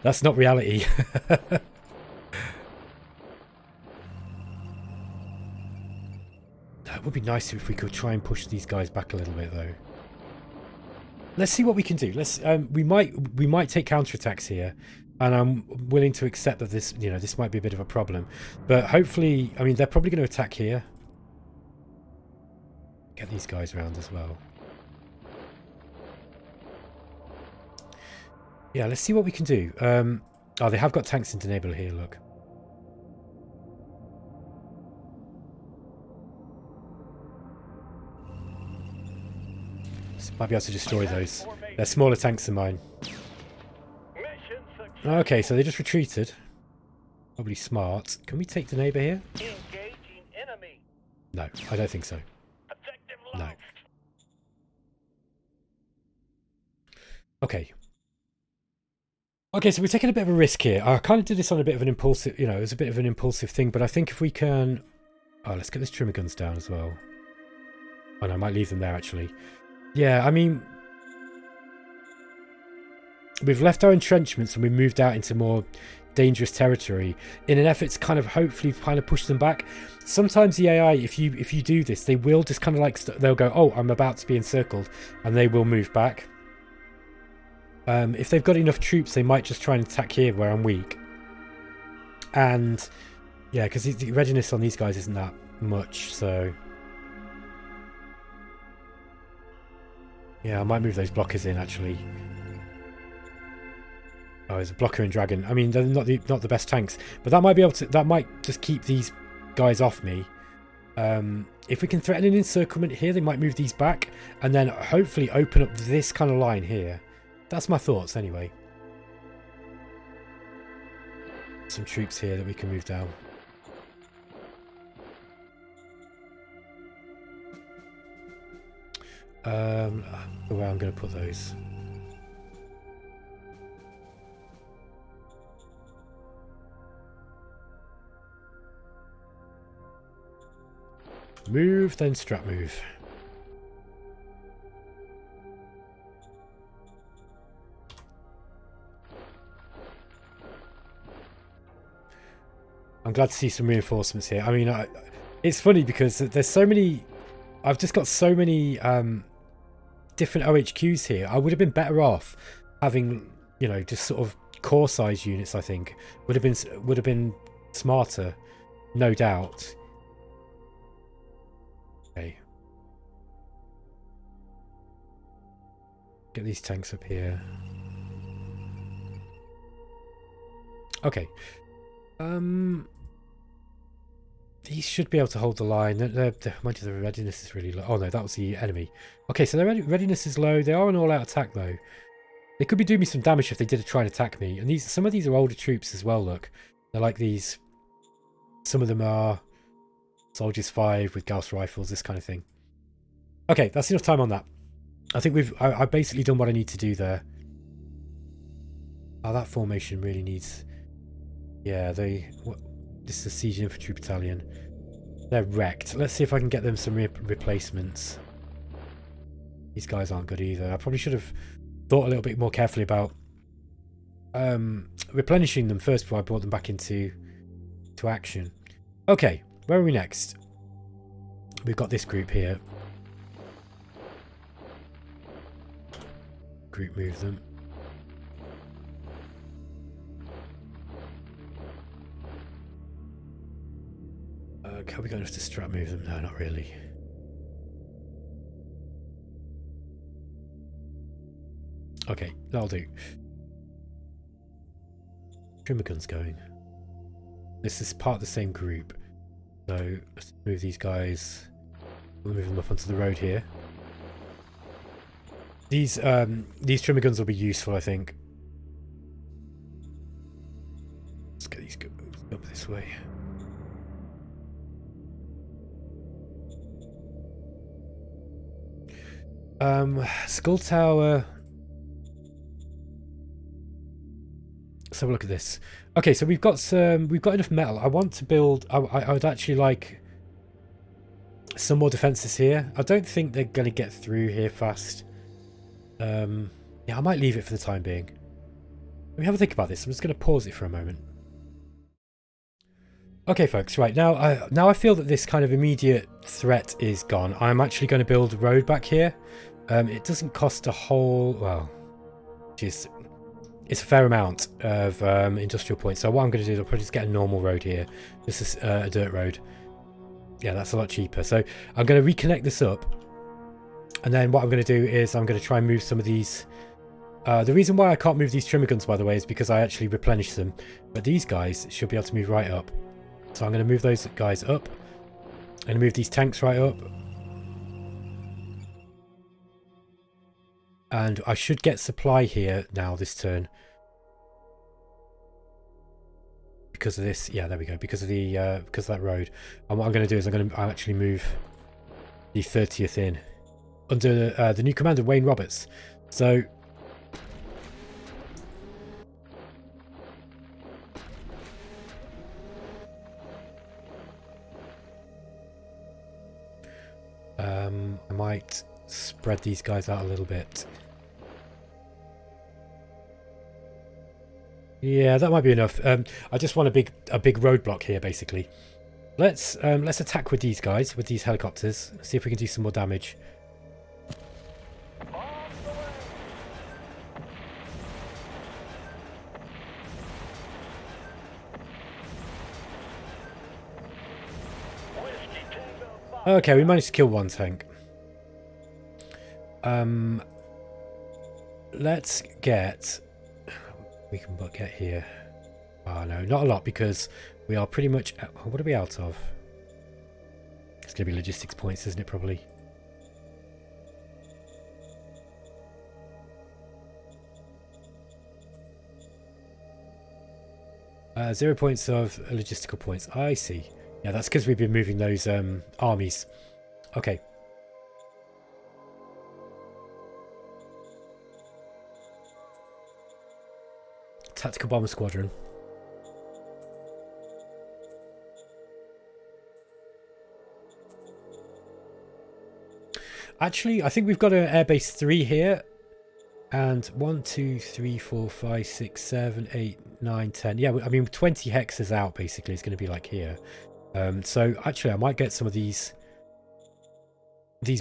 [SPEAKER 1] That's not reality. That would be nice if we could try and push these guys back a little bit, though. Let's see what we can do. Let's we might take counterattacks here, and I'm willing to accept that this, you know, this might be a bit of a problem, but hopefully, I mean, they're probably going to attack here. Get these guys around as well. Yeah, let's see what we can do. Oh, they have got tanks in enable here, look. So might be able to destroy those. They're smaller tanks than mine.
[SPEAKER 2] Mission success.
[SPEAKER 1] Okay, so they just retreated. Probably smart. Can we take the neighbour here?
[SPEAKER 2] Engaging enemy.
[SPEAKER 1] No, I don't think so.
[SPEAKER 2] Objective
[SPEAKER 1] No.
[SPEAKER 2] lost.
[SPEAKER 1] Okay. Okay, so we're taking a bit of a risk here. I kind of did this on a bit of an impulsive, you know, it was a bit of an impulsive thing, but I think if we can... Oh, let's get those trimmer guns down as well. Oh no, I might leave them there actually. Yeah, I mean... We've left our entrenchments and we've moved out into more dangerous territory in an effort to kind of hopefully kind of push them back. Sometimes the AI, if you do this, they will just kind of like, they'll go, oh, I'm about to be encircled, and they will move back. If they've got enough troops, they might just try and attack here where I'm weak. And yeah, because the readiness on these guys isn't that much, so yeah, I might move those blockers in actually. Oh, there's a blocker and dragon. I mean, they're not the best tanks, but that might be able to. That might just keep these guys off me. If we can threaten an encirclement here, they might move these back, and then hopefully open up this kind of line here. That's my thoughts anyway. Some troops here that we can move down. Where I'm going to put those. Move, then strat move. I'm glad to see some reinforcements here. I mean, it's funny because there's so many... I've just got so many different OHQs here. I would have been better off having, you know, just sort of core size units, I think. Would have been smarter, no doubt. Okay. Get these tanks up here. Okay. These should be able to hold the line. Mind you, the readiness is really low. Oh no, that was the enemy. Okay, so their readiness is low. They are an all-out attack though. They could be doing me some damage if they did try and attack me. And some of these are older troops as well. Look, they're like these. Some of them are Soldiers 5 with Gauss rifles, this kind of thing. Okay, that's enough time on that. I think I've basically done what I need to do there. Oh, that formation really needs. Yeah, this is a Siege Infantry battalion. They're wrecked. Let's see if I can get them some replacements. These guys aren't good either. I probably should have thought a little bit more carefully about replenishing them first before I brought them back into action. Okay, where are we next? We've got this group here. Group move them. Have we got enough to strat move them? No, not really. Okay, that'll do. Trimmer gun's going. This is part of the same group. So let's move these guys. We'll move them up onto the road here. these trimmer guns will be useful, I think. Let's get these up this way. Skull Tower. Let's have a look at this. Okay, so we've got enough metal. I want to build. I would actually like some more defenses here. I don't think they're going to get through here fast. Yeah, I might leave it for the time being. Let me have a think about this. I'm just going to pause it for a moment. Okay, folks. Right now, I feel that this kind of immediate threat is gone. I'm actually going to build a road back here. It doesn't cost a whole, well, it's a fair amount of industrial points. So what I'm going to do is I'll probably just get a normal road here. This is a dirt road. Yeah, that's a lot cheaper. So I'm going to reconnect this up. And then what I'm going to do is I'm going to try and move some of these. The reason why I can't move these trimmer guns, by the way, is because I actually replenished them. But these guys should be able to move right up. So I'm going to move those guys up. And move these tanks right up. And I should get supply here now this turn. Because of this. Yeah, there we go. Because of that road. And what I'm going to do is I'll actually move the 30th in. Under the new commander, Wayne Roberts. So... I might spread these guys out a little bit. Yeah, that might be enough. I just want a big roadblock here, basically. Let's attack with these guys, with these helicopters. See if we can do some more damage. Okay, we managed to kill one tank. Let's get... We can but get here. Oh no, not a lot because we are pretty much... What are we out of? It's going to be logistics points, isn't it, probably? Uh, 0 points of logistical points. I see. Yeah, that's because we've been moving those armies. Okay. Tactical Bomber Squadron. Actually, I think we've got an airbase 3 here. And 1, 2, 3, 4, 5, 6, 7, 8, 9, 10. Yeah, I mean, 20 hexes out, basically, is going to be like here. So, actually, I might get some of these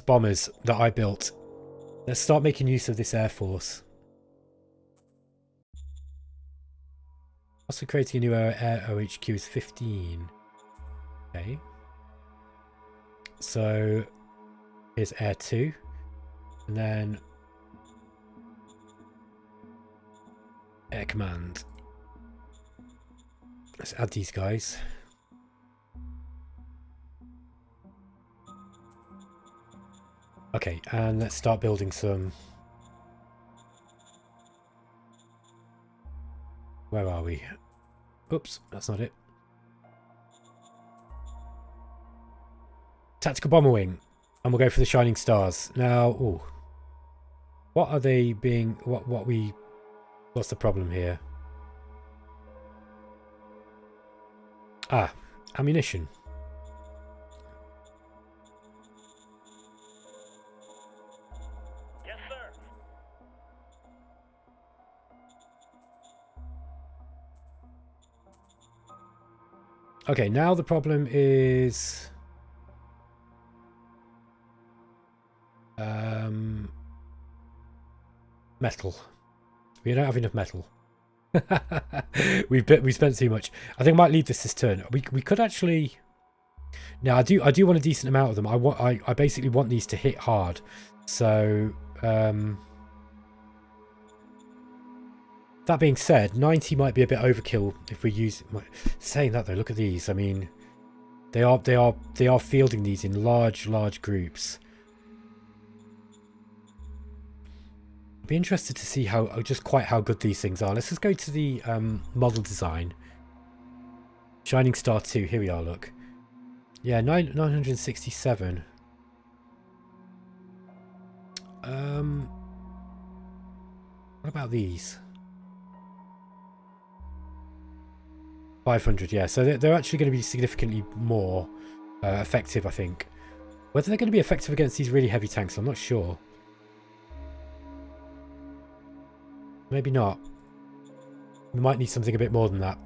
[SPEAKER 1] bombers that I built. Let's start making use of this Air Force. Also creating a new air OHQ is 15. Okay. So, here's Air 2. And then... Air Command. Let's add these guys. Okay, and let's start building some... Where are we? Oops, that's not it. Tactical Bomber Wing. And we'll go for the Shining Stars. Now, ooh. What are they being... What's the problem here? Ah, ammunition.
[SPEAKER 2] Yes, sir.
[SPEAKER 1] Okay, now the problem is... metal. We don't have enough metal. we spent too much. I think I might leave this turn. We could actually... Now I do want a decent amount of them. I basically want these to hit hard. So that being said, 90 might be a bit overkill if we use... Saying that though, look at these. I mean, they are fielding these in large groups. I'd be interested to see how just quite how good these things are. Let's just go to the model design. Shining Star 2. Here we are. Look. Yeah, 967. What about these? 500. Yeah, so they're actually going to be significantly more effective, I think. Whether they're going to be effective against these really heavy tanks, I'm not sure. Maybe not. We might need something a bit more than that.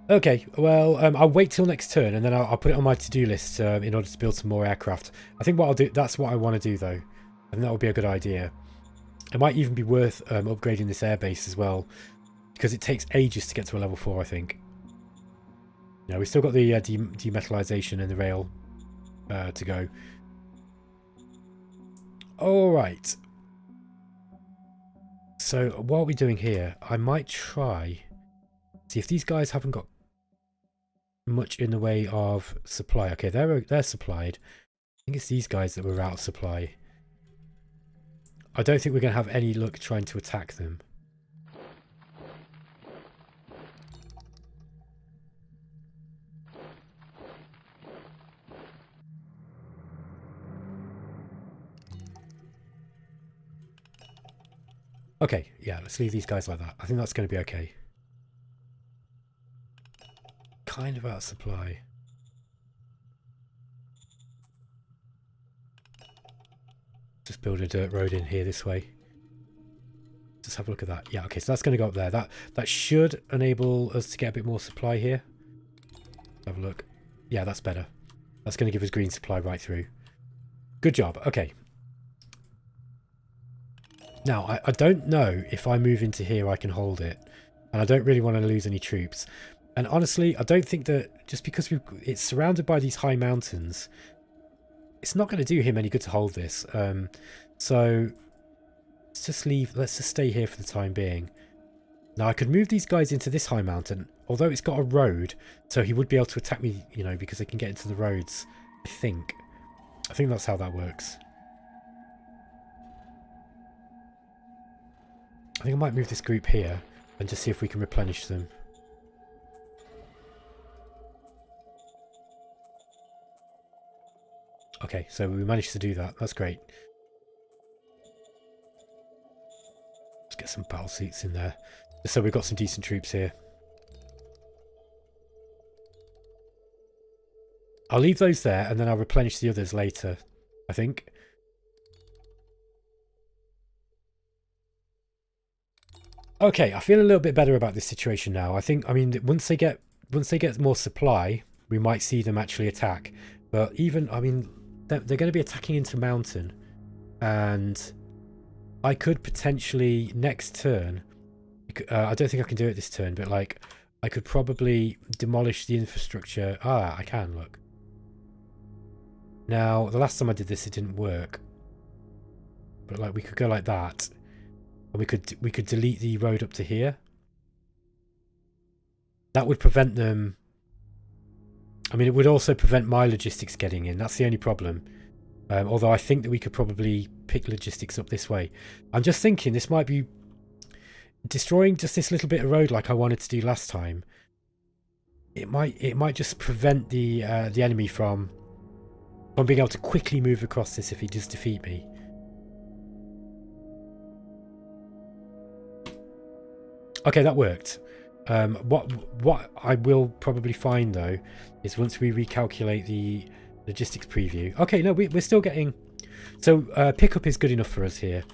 [SPEAKER 1] Okay, well, I'll wait till next turn, and then I'll put it on my to-do list in order to build some more aircraft. I think what I'll do, that's what I want to do, though. I think that would be a good idea. It might even be worth upgrading this airbase as well, because it takes ages to get to a level 4, I think. Now, we've still got the demetallization and the rail to go. Alright. So, what are we doing here? I might try... See if these guys haven't got much in the way of supply. Okay, they're supplied. I think it's these guys that were out of supply. I don't think we're going to have any luck trying to attack them. Okay, yeah, let's leave these guys like that. I think that's going to be okay. Kind of out of supply. Just build a dirt road in here this way. Just have a look at that. Yeah, okay, so that's going to go up there. That should enable us to get a bit more supply here. Have a look. Yeah, that's better. That's going to give us green supply right through. Good job. Okay. Now, I don't know if I move into here I can hold it. And I don't really want to lose any troops. And honestly, I don't think that just because it's surrounded by these high mountains, it's not going to do him any good to hold this. So let's just stay here for the time being. Now I could move these guys into this high mountain, although it's got a road, so he would be able to attack me, you know, because they can get into the roads. I think that's how that works. I think I might move this group here and just see if we can replenish them. Okay, so we managed to do that. That's great. Let's get some battle seats in there. Just so we've got some decent troops here. I'll leave those there and then I'll replenish the others later, I think. Okay, I feel a little bit better about this situation now. I mean, once they get more supply, we might see them actually attack. But even, I mean, they're going to be attacking into mountain, and I could potentially next turn. I don't think I can do it this turn, but like I could probably demolish the infrastructure. Ah, I can, look. Now, the last time I did this, it didn't work. But like we could go like that. And we could delete the road up to here. That would prevent them. I mean, it would also prevent my logistics getting in. That's the only problem. Although I think that we could probably pick logistics up this way. I'm just thinking this might be destroying just this little bit of road like I wanted to do last time. It might just prevent the enemy from being able to quickly move across this if he does defeat me. Okay, that worked. What I will probably find though is once we recalculate the logistics preview. Okay, no, we're still getting. So pickup is good enough for us here.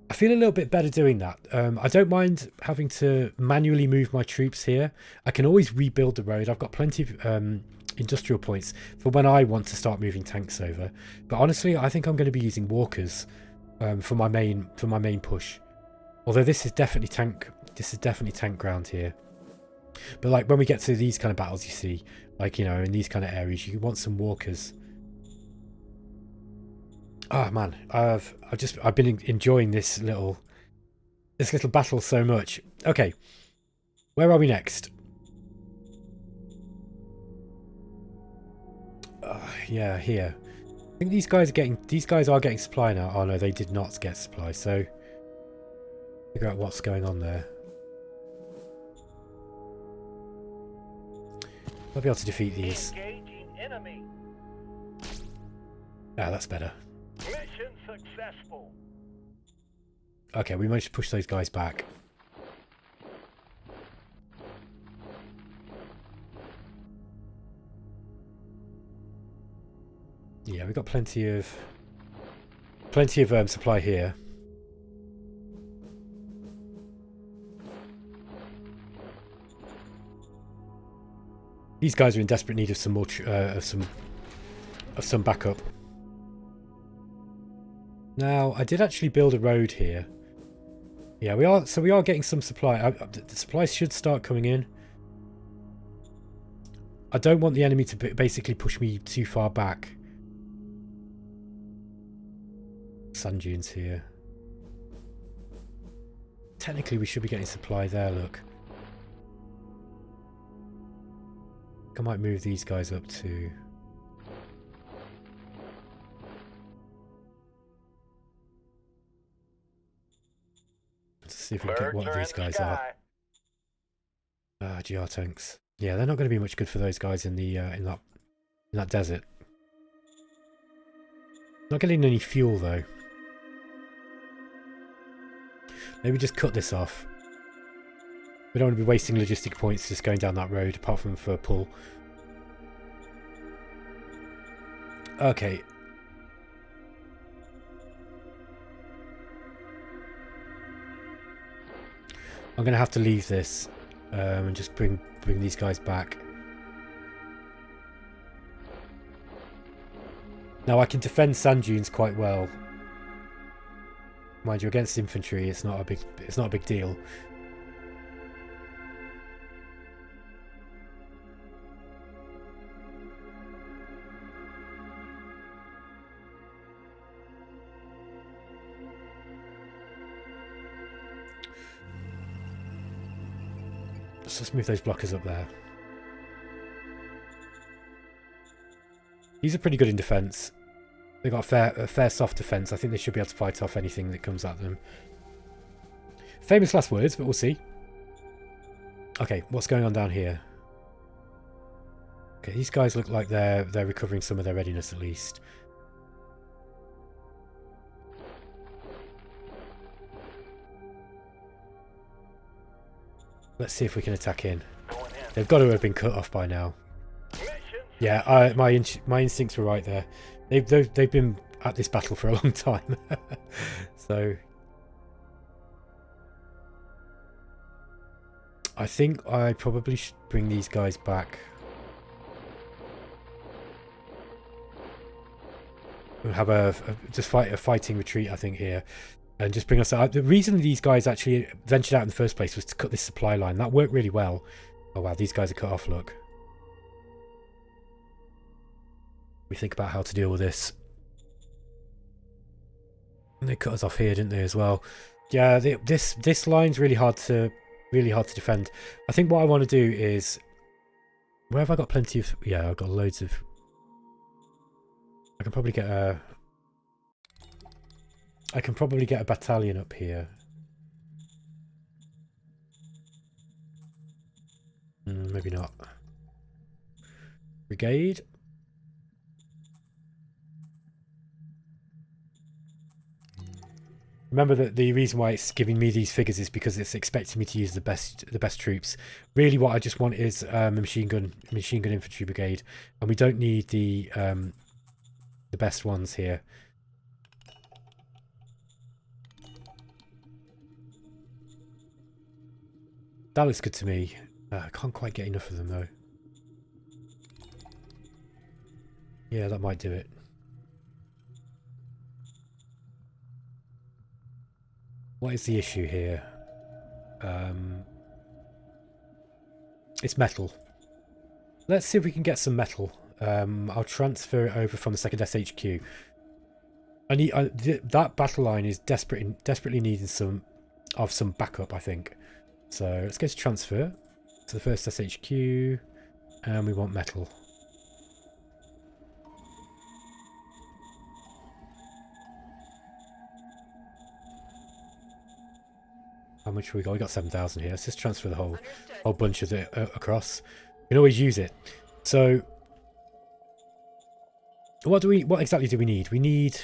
[SPEAKER 1] I feel a little bit better doing that. I don't mind having to manually move my troops here. I can always rebuild the road. I've got plenty of industrial points for when I want to start moving tanks over. But honestly, I think I'm going to be using walkers for my main push. Although this is definitely tank ground here. But like when we get to these kind of battles, you see, like, you know, in these kind of areas, you want some walkers. Oh man, I've been enjoying this little battle so much. Okay, where are we next? Yeah, here. I think these guys are getting supply now. Oh no, they did not get supply, so figure out what's going on there. I'll be able to defeat these.
[SPEAKER 2] Engaging enemy.
[SPEAKER 1] Ah, that's better.
[SPEAKER 2] Mission successful.
[SPEAKER 1] Okay, we managed to push those guys back. Yeah, we've got plenty of supply here. These guys are in desperate need of some more some backup. Now, I did actually build a road here. Yeah, we are. So we are getting some supply. The supplies should start coming in. I don't want the enemy to basically push me too far back. Sand dunes here. Technically, we should be getting supply there. Look. I might move these guys up too. Let's see if we can get what these guys are. GR tanks. Yeah, they're not going to be much good for those guys in the in that desert. Not getting any fuel though. Maybe just cut this off. We don't want to be wasting logistic points just going down that road, apart from for a pull. Okay. I'm going to have to leave this and just bring these guys back. Now I can defend sand dunes quite well. Mind you, against infantry, it's not a big deal. Let's just move those blockers up there. These are pretty good in defence. They've got a fair soft defence. I think they should be able to fight off anything that comes at them. Famous last words, but we'll see. Okay, what's going on down here? Okay, these guys look like they're recovering some of their readiness at least. Let's see if we can attack in. They've got to have been cut off by now. Yeah, my instincts were right there. They've been at this battle for a long time. So I think I probably should bring these guys back. We'll have a fighting retreat, I think, here. And just bring us out. The reason these guys actually ventured out in the first place was to cut this supply line. That worked really well. Oh wow, these guys are cut off, look. We think about how to deal with this. And they cut us off here, didn't they, as well? Yeah, this line's really hard to defend. I think what I want to do is, where have I got plenty of? Yeah, I've got loads of. I can probably get a battalion up here. Maybe not. Brigade. Remember that the reason why it's giving me these figures is because it's expecting me to use the best troops. Really, what I just want is a machine gun infantry brigade, and we don't need the best ones here. That looks good to me. I can't quite get enough of them though. Yeah, that might do it. What is the issue here? It's metal. Let's see if we can get some metal. I'll transfer it over from the 2nd SHQ. That battle line is desperately needing some backup, I think. So let's go to transfer to the 1st SHQ, and we want metal. How much have we got? We got 7,000 here. Let's just transfer the whole
[SPEAKER 3] Understood.
[SPEAKER 1] bunch of it across. We can always use it. So, what exactly do we need? We need...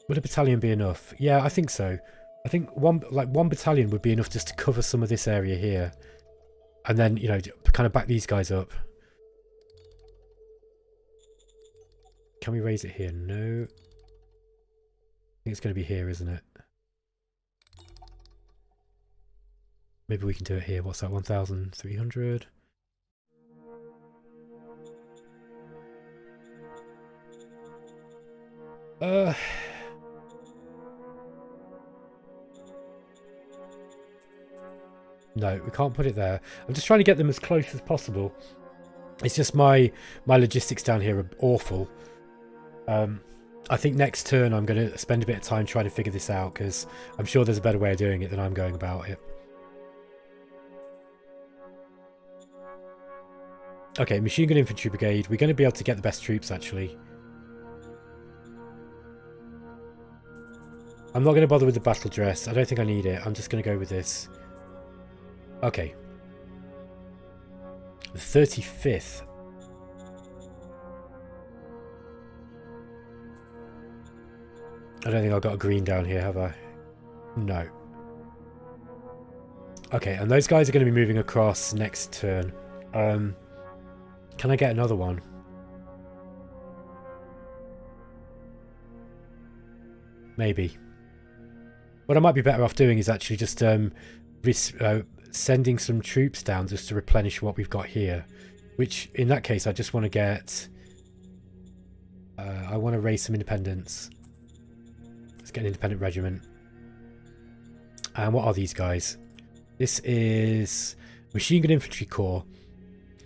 [SPEAKER 1] Would a battalion be enough? Yeah, I think so. I think one battalion would be enough just to cover some of this area here. And then, you know, kind of back these guys up. Can we raise it here? No. I think it's going to be here, isn't it? Maybe we can do it here. What's that? 1,300? No, we can't put it there. I'm just trying to get them as close as possible. It's just my logistics down here are awful. I think next turn I'm going to spend a bit of time trying to figure this out, because I'm sure there's a better way of doing it than I'm going about it. Okay, Machine Gun Infantry Brigade. We're going to be able to get the best troops, actually. I'm not going to bother with the battle dress. I don't think I need it. I'm just going to go with this. Okay. The 35th. I don't think I've got a green down here, have I? No. Okay, and those guys are going to be moving across next turn. Can I get another one? Maybe. What I might be better off doing is actually just sending some troops down just to replenish what we've got here. Which, in that case, I just want to get... I want to raise some independents. Let's get an independent regiment. And what are these guys? This is Machine Gun Infantry Corps.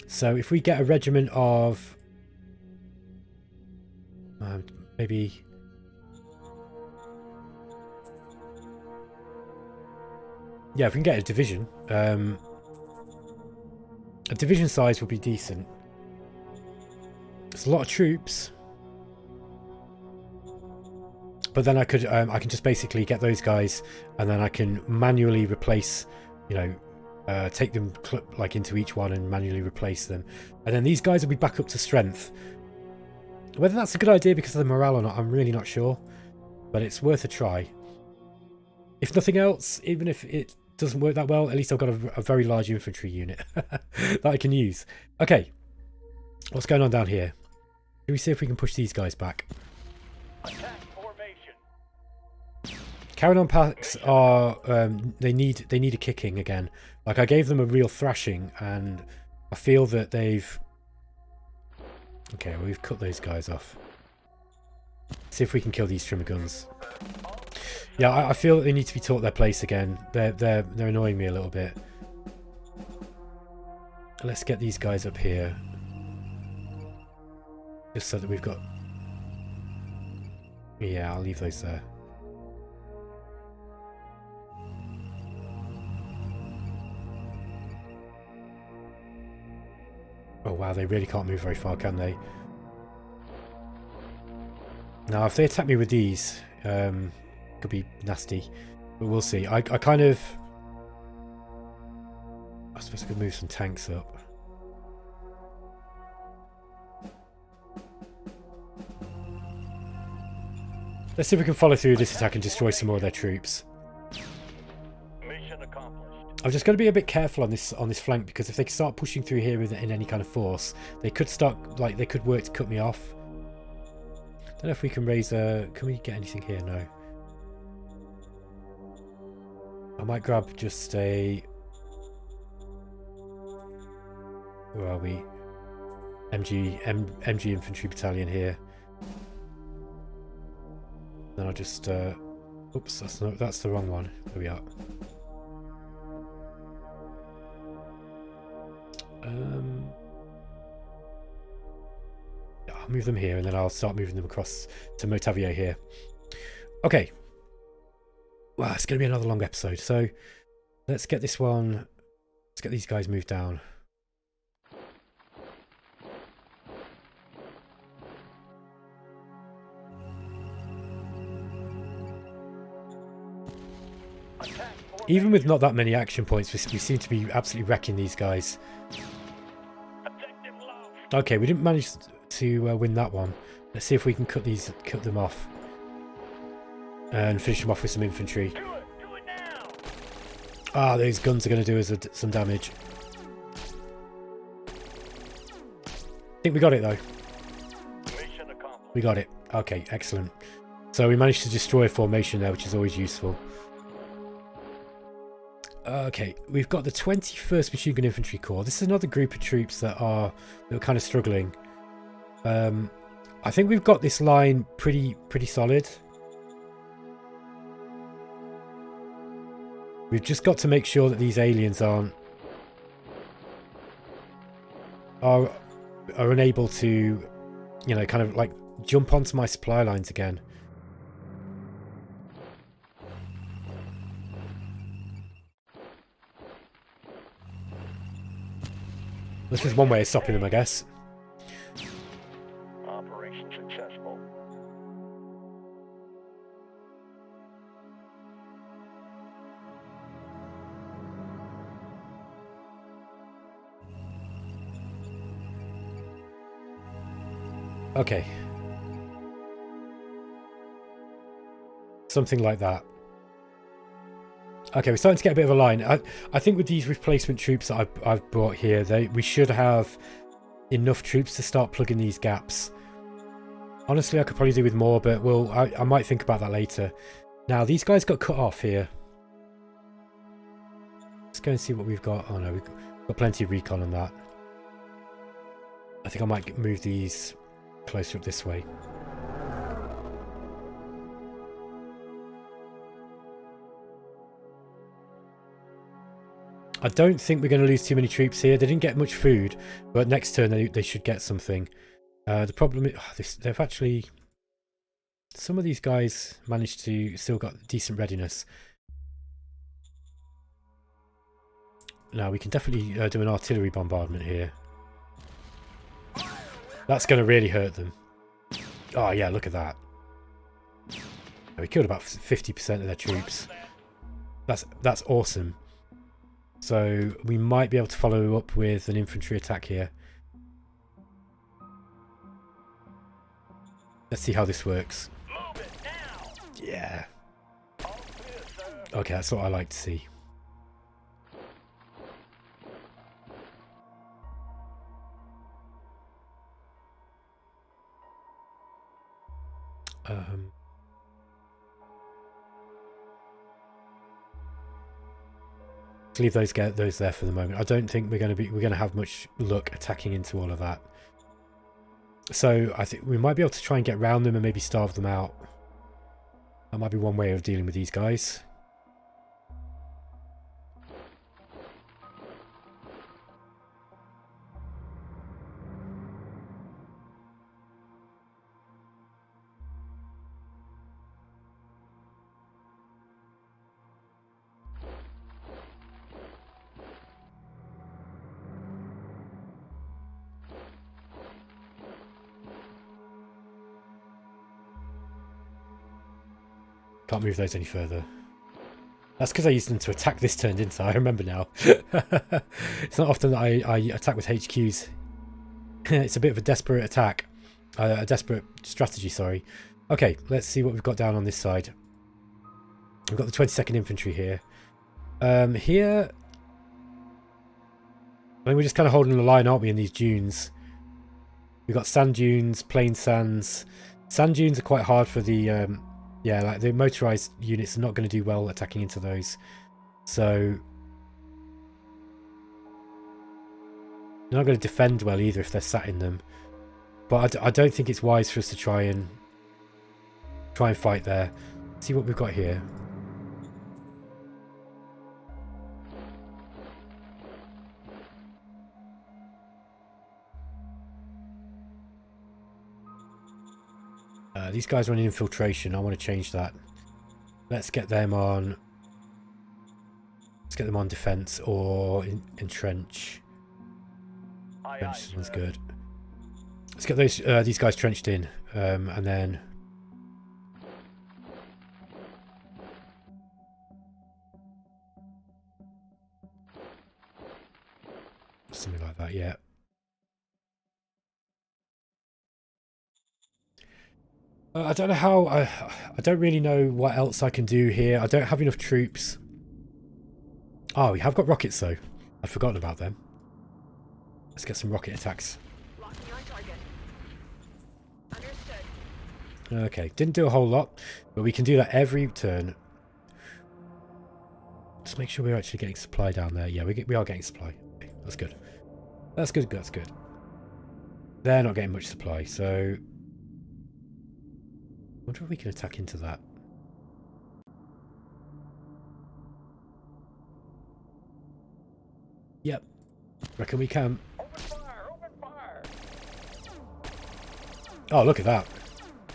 [SPEAKER 1] So if we get a regiment of... maybe... Yeah, if we can get a division. A division size would be decent. It's a lot of troops. But then I can just basically get those guys, and then I can manually replace, you know, take them like into each one and manually replace them. And then these guys will be back up to strength. Whether that's a good idea because of the morale or not, I'm really not sure. But it's worth a try. If nothing else, even if it doesn't work that well, at least I've got a very large infantry unit that I can use. Okay, what's going on down here? Can we see if we can push these guys back?
[SPEAKER 2] Attack formation.
[SPEAKER 1] Caranon Pax are they need a kicking again. Like, I gave them a real thrashing, and I feel that they've... Okay, well, we've cut those guys off. See if we can kill these trimmer guns. Yeah, I feel that they need to be taught their place again. They're annoying me a little bit. Let's get these guys up here, just so that we've got... Yeah, I'll leave those there. Oh wow, they really can't move very far, can they? Now, if they attack me with these, could be nasty, but we'll see. I kind of... I suppose I could move some tanks up. Let's see if we can follow through this attack and destroy some more of their troops.
[SPEAKER 2] Mission accomplished.
[SPEAKER 1] I've just got to be a bit careful on this flank, because if they start pushing through here in any kind of force, they could start, like, they could work to cut me off. Don't know if we can raise a... Can we get anything here? No. I might grab just a... Where are we? MG Infantry Battalion here. Then I'll just... Oops, that's the wrong one. There we are. I'll move them here, and then I'll start moving them across to Montafel here. Okay. Wow, it's going to be another long episode. So let's get this one. Let's get these guys moved down. Even with not that many action points, we seem to be absolutely wrecking these guys. Okay, we didn't manage to win that one. Let's see if we can cut them off and finish them off with some infantry. Ah, those guns are going to do us some damage. I think we got it though. We got it. Okay, excellent. So we managed to destroy a formation there, which is always useful. Okay, we've got the 21st Machine Gun Infantry Corps. This is another group of troops that are kind of struggling. I think we've got this line pretty solid. We've just got to make sure that these aliens are unable to, you know, kind of like jump onto my supply lines again. This is one way of stopping them, I guess.
[SPEAKER 2] Operation successful.
[SPEAKER 1] Okay. Something like that. Okay, we're starting to get a bit of a line. I think with these replacement troops that I've brought here, we should have enough troops to start plugging these gaps. Honestly, I could probably do with more, but I might think about that later. Now, these guys got cut off here. Let's go and see what we've got. Oh no, we've got plenty of recon on that. I think I might move these closer up this way. I don't think we're going to lose too many troops here. They didn't get much food, but next turn they should get something. The problem is they've actually... Some of these guys managed to still got decent readiness. Now we can definitely do an artillery bombardment here. That's going to really hurt them. Oh yeah, look at that. We killed about 50% of their troops. That's awesome. So we might be able to follow up with an infantry attack here. Let's see how this works. Yeah. Okay, that's what I like to see. Leave those there for the moment. I don't think we're going to have much luck attacking into all of that. So I think we might be able to try and get around them and maybe starve them out. That might be one way of dealing with these guys. Can't move those any further. That's because I used them to attack this turn, didn't I? I remember now. It's not often that I attack with HQs. It's a bit of a desperate attack. A desperate strategy, sorry. Okay, let's see what we've got down on this side. We've got the 22nd Infantry here. Here... I mean, we're just kind of holding the line, aren't we, in these dunes? We've got sand dunes, plain sands. Sand dunes are quite hard for the... yeah, like the motorized units are not going to do well attacking into those. So they're not going to defend well either if they're sat in them. But I don't think it's wise for us to try and fight there. See what we've got here. These guys are on infiltration. I want to change that. Let's get them on. Let's get them on defense or entrench. Trench sounds good. Let's get these guys trenched in, and then that yet. I don't know how... I don't really know what else I can do here. I don't have enough troops. Oh, we have got rockets though. I'd forgotten about them. Let's get some rocket attacks.
[SPEAKER 3] Locking on target. Understood.
[SPEAKER 1] Okay, didn't do a whole lot, but we can do that every turn. Just make sure we're actually getting supply down there. Yeah, we are getting supply. Okay, that's good. That's good, that's good. They're not getting much supply, so... I wonder if we can attack into that. Yep. Reckon we can.
[SPEAKER 2] Open fire! Open fire!
[SPEAKER 1] Oh, look at that.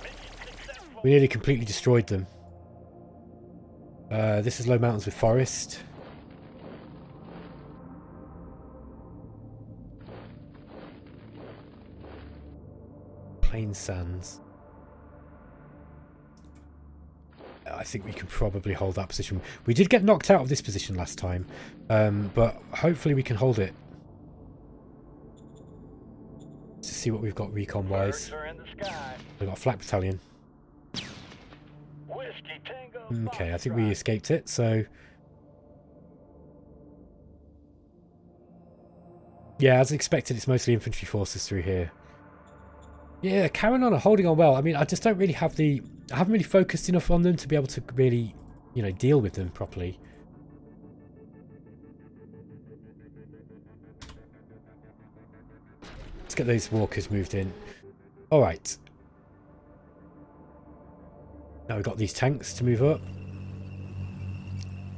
[SPEAKER 2] Mission successful.
[SPEAKER 1] We nearly completely destroyed them. This is low mountains with forest. Plain sands. I think we can probably hold that position. We did get knocked out of this position last time, but hopefully we can hold it. Let's see what we've got recon-wise.
[SPEAKER 2] Birds are in the sky.
[SPEAKER 1] We've got a flak battalion.
[SPEAKER 2] Whiskey Tango.
[SPEAKER 1] Okay, I think we escaped it, so... Yeah, as expected, it's mostly infantry forces through here. Yeah, Caranon are holding on well. I mean, I just don't really have the... I haven't really focused enough on them to be able to really, you know, deal with them properly. Let's get those walkers moved in. Alright. Now we've got these tanks to move up.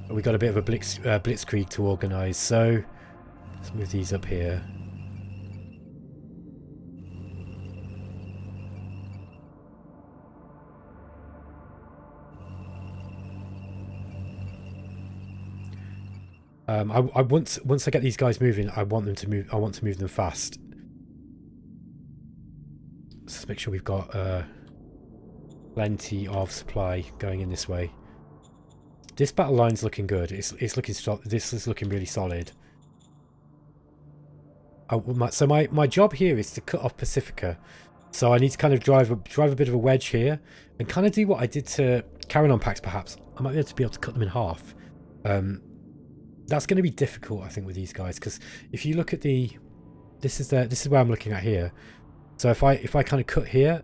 [SPEAKER 1] We've got a bit of a blitzkrieg to organise, so... Let's move these up here. Once I get these guys moving, I want them to move. I want to move them fast. So let's make sure we've got plenty of supply going in this way. This battle line's looking good. It's looking. This is looking really solid. So my job here is to cut off Pacifica. So I need to kind of drive a bit of a wedge here and kind of do what I did to Caranon Pax. Perhaps I might be able to cut them in half. That's going to be difficult, I think, with these guys, because if you look at this is where I'm looking at here. So if I kind of cut here,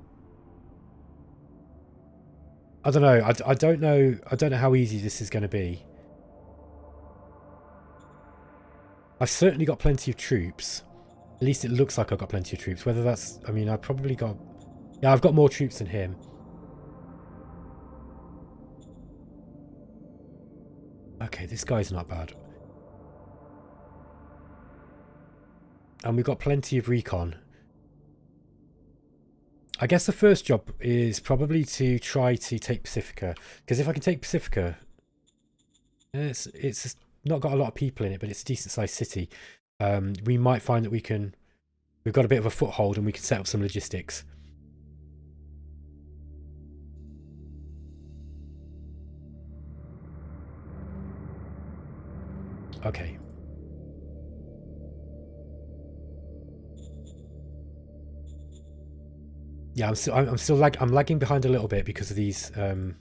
[SPEAKER 1] I don't know. I don't know how easy this is going to be. I've certainly got plenty of troops. At least it looks like I've got plenty of troops. Whether that's, I mean, I've probably got, yeah, I've got more troops than him. Okay, this guy's not bad. And we've got plenty of recon. I guess the first job is probably to try to take Pacifica. Because if I can take Pacifica, it's not got a lot of people in it, but it's a decent sized city. We might find that we've got a bit of a foothold and we can set up some logistics. Okay. Yeah, I'm lagging behind a little bit because of these AP.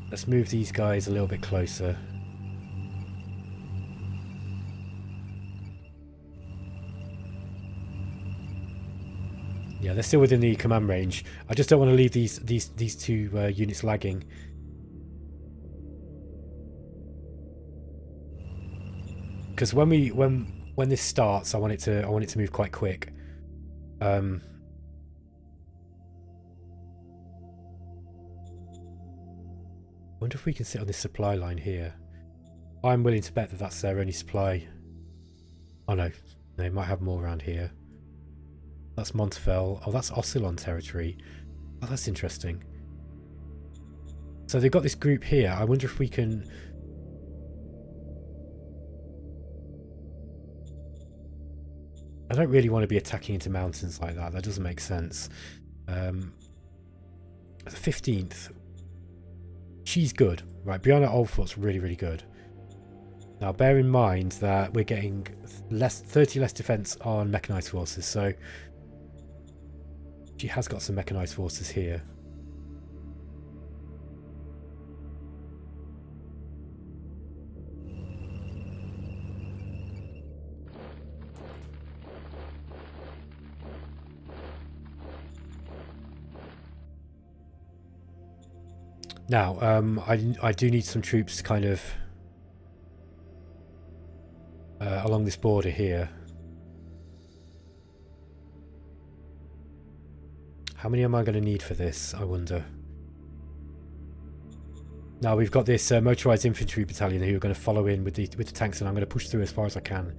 [SPEAKER 1] Let's move these guys a little bit closer. Yeah, they're still within the command range. I just don't want to leave these two units lagging. Because when this starts, I want it to move quite quick. Wonder if we can sit on this supply line here. I'm willing to bet that that's their only supply. Oh no, they might have more around here. That's Montafel. Oh, that's Oscillon territory. Oh, that's interesting. So they've got this group here. I wonder if we can... I don't really want to be attacking into mountains like that. That doesn't make sense. The 15th. She's good. Right, Brianna Oldfoot's really, really good. Now, bear in mind that we're getting 30 less defense on mechanized forces, so she has got some mechanized forces here. Now, I do need some troops kind of along this border here. How many am I going to need for this, I wonder? Now, we've got this motorised infantry battalion who are going to follow in with the tanks, and I'm going to push through as far as I can.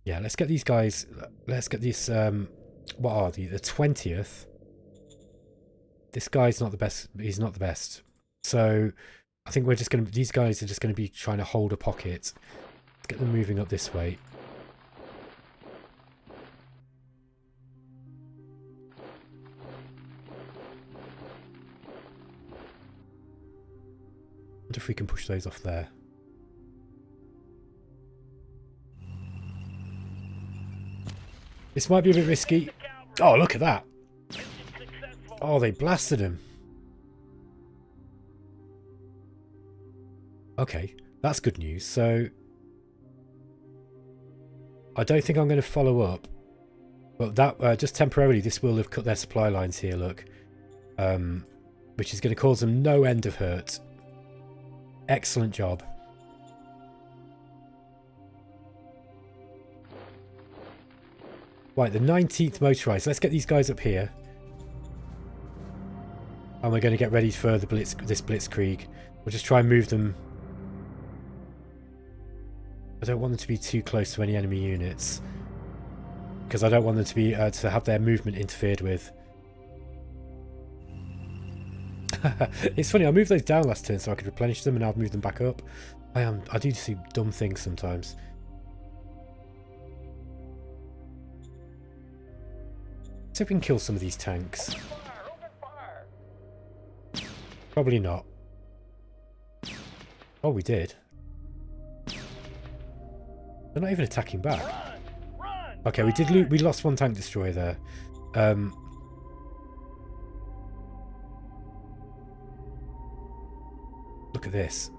[SPEAKER 1] Yeah, let's get these guys. Let's get this. What are they? The 20th. This guy's not the best. He's not the best. So I think we're just going to. These guys are just going to be trying to hold a pocket. Let's get them moving up this way. Wonder if we can push those off there. This might be a bit risky. Oh, look at that. Oh, they blasted him. Okay, that's good news. So, I don't think I'm going to follow up. But that, just temporarily, this will have cut their supply lines here, look. Which is going to cause them no end of hurt. Excellent job. Right, the 19th motorised. Let's get these guys up here. And we're going to get ready for the this blitzkrieg. We'll just try and move them. I don't want them to be too close to any enemy units, because I don't want them to be to have their movement interfered with. It's funny, I moved those down last turn so I could replenish them, and now I've moved them back up. I do see dumb things sometimes. Let's see if we can kill some of these tanks. Probably not. Oh, we did. They're not even attacking back. Okay, we lost one tank destroyer there. Look at this.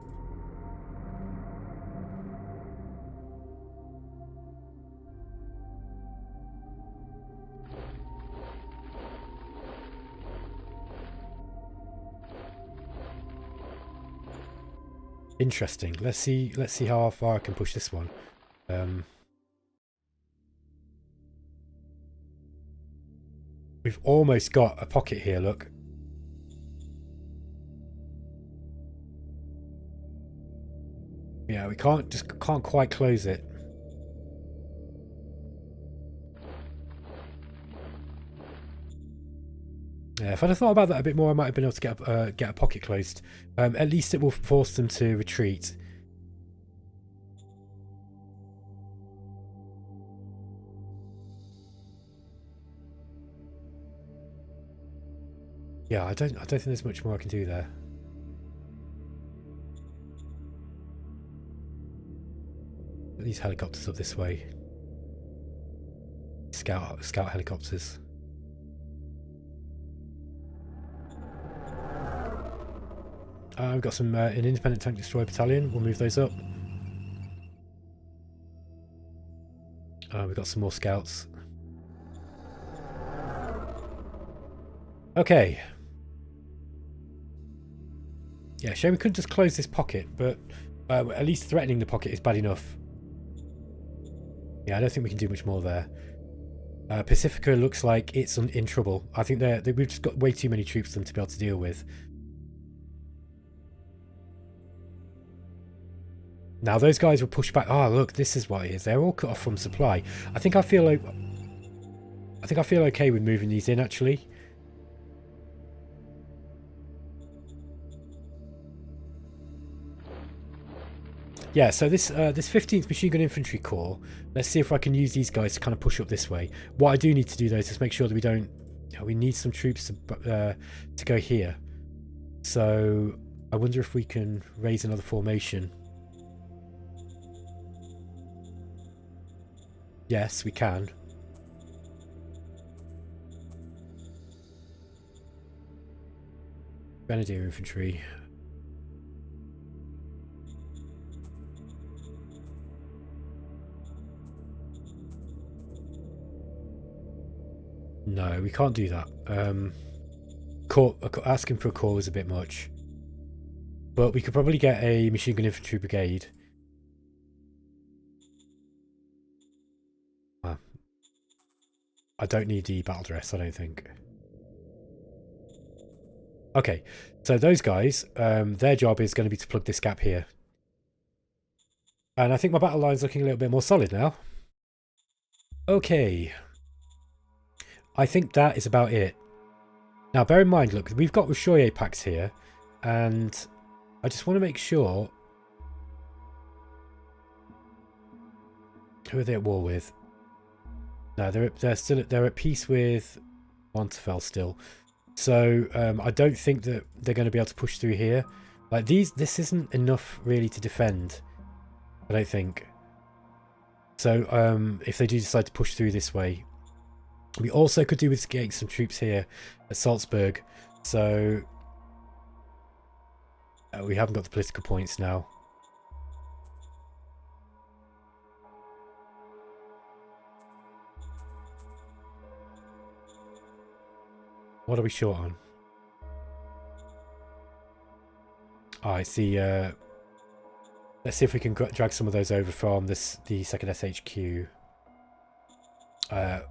[SPEAKER 1] Interesting. Let's see how far I can push this one. We've almost got a pocket here, look. Yeah, we can't quite close it. Yeah, if I'd have thought about that a bit more, I might have been able to get a pocket closed. At least it will force them to retreat. Yeah, I don't think there's much more I can do there. Get these helicopters up this way. Scout helicopters. We've got some an independent tank destroyer battalion. We'll move those up. We've got some more scouts. Okay. Yeah, shame we couldn't just close this pocket, but at least threatening the pocket is bad enough. Yeah, I don't think we can do much more there. Pacifica looks like it's in trouble. I think we've just got way too many troops for them to be able to deal with. Now those guys will push back. Oh, look, this is what it is. They're all cut off from supply. I think I feel okay with moving these in, actually. yeah, so this 15th Machine Gun Infantry Corps, let's see if I can use these guys to kind of push up this way. What I do need to do though is just make sure that we don't, we need some troops to go here. So I wonder if we can raise another formation. Yes, we can. Grenadier Infantry. No, we can't do that. Asking for a corps was a bit much. But we could probably get a machine gun infantry brigade. I don't need the battle dress, I don't think. Okay, so those guys, their job is going to be to plug this gap here. And I think my battle line's looking a little bit more solid now. Okay. I think that is about it. Now, bear in mind, look, we've got Rishoye packs here, and I just want to make sure... Who are they at war with? No, they're at peace with Montafel still. So I don't think that they're going to be able to push through here. Like this isn't enough really to defend, I don't think. So if they do decide to push through this way, we also could do with getting some troops here at Salzburg. So we haven't got the political points now. What are we short on? Oh, I see. Let's see if we can drag some of those over from the 2nd SHQ.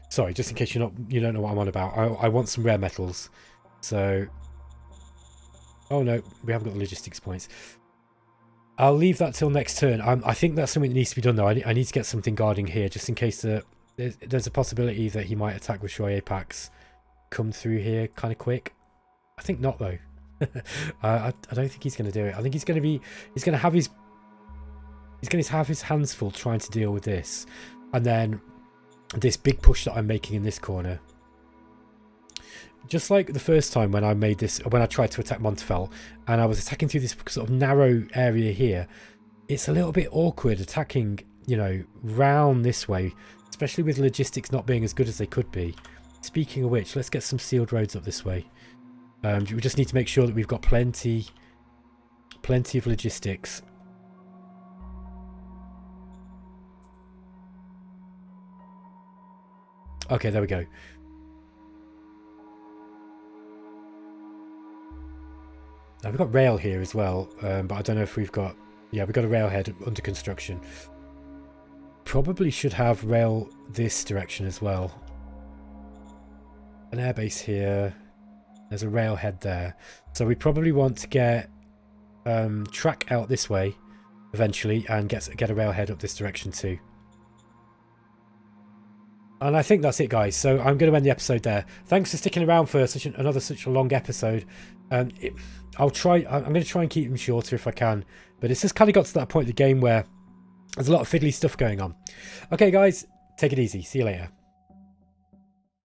[SPEAKER 1] Sorry, just in case you don't know what I'm on about. I want some rare metals. So, oh no, we haven't got the logistics points. I'll leave that till next turn. I think that's something that needs to be done though. I need to get something guarding here, just in case there's a possibility that he might attack with Rishoye packs. Come through here kind of quick. I think not though. I don't think he's going to do it. I think he's going to have his hands full trying to deal with this, and then this big push that I'm making in this corner. Just like the first time when I tried to attack Montafel and I was attacking through this sort of narrow area here. It's a little bit awkward attacking, you know, round this way, especially with logistics not being as good as they could be. Speaking of which, let's get some sealed roads up this way. We just need to make sure that we've got plenty of logistics. Okay, there we go. Now we've got rail here as well, but I don't know if we've got... Yeah, we've got a railhead under construction. Probably should have rail this direction as well. An airbase here. There's a railhead there. So we probably want to get track out this way eventually and get a railhead up this direction too. And I think that's it, guys. So I'm going to end the episode there. Thanks for sticking around for such a long episode. I'm going to try and keep them shorter if I can. But it's just kind of got to that point of the game where there's a lot of fiddly stuff going on. Okay, guys, take it easy. See you later.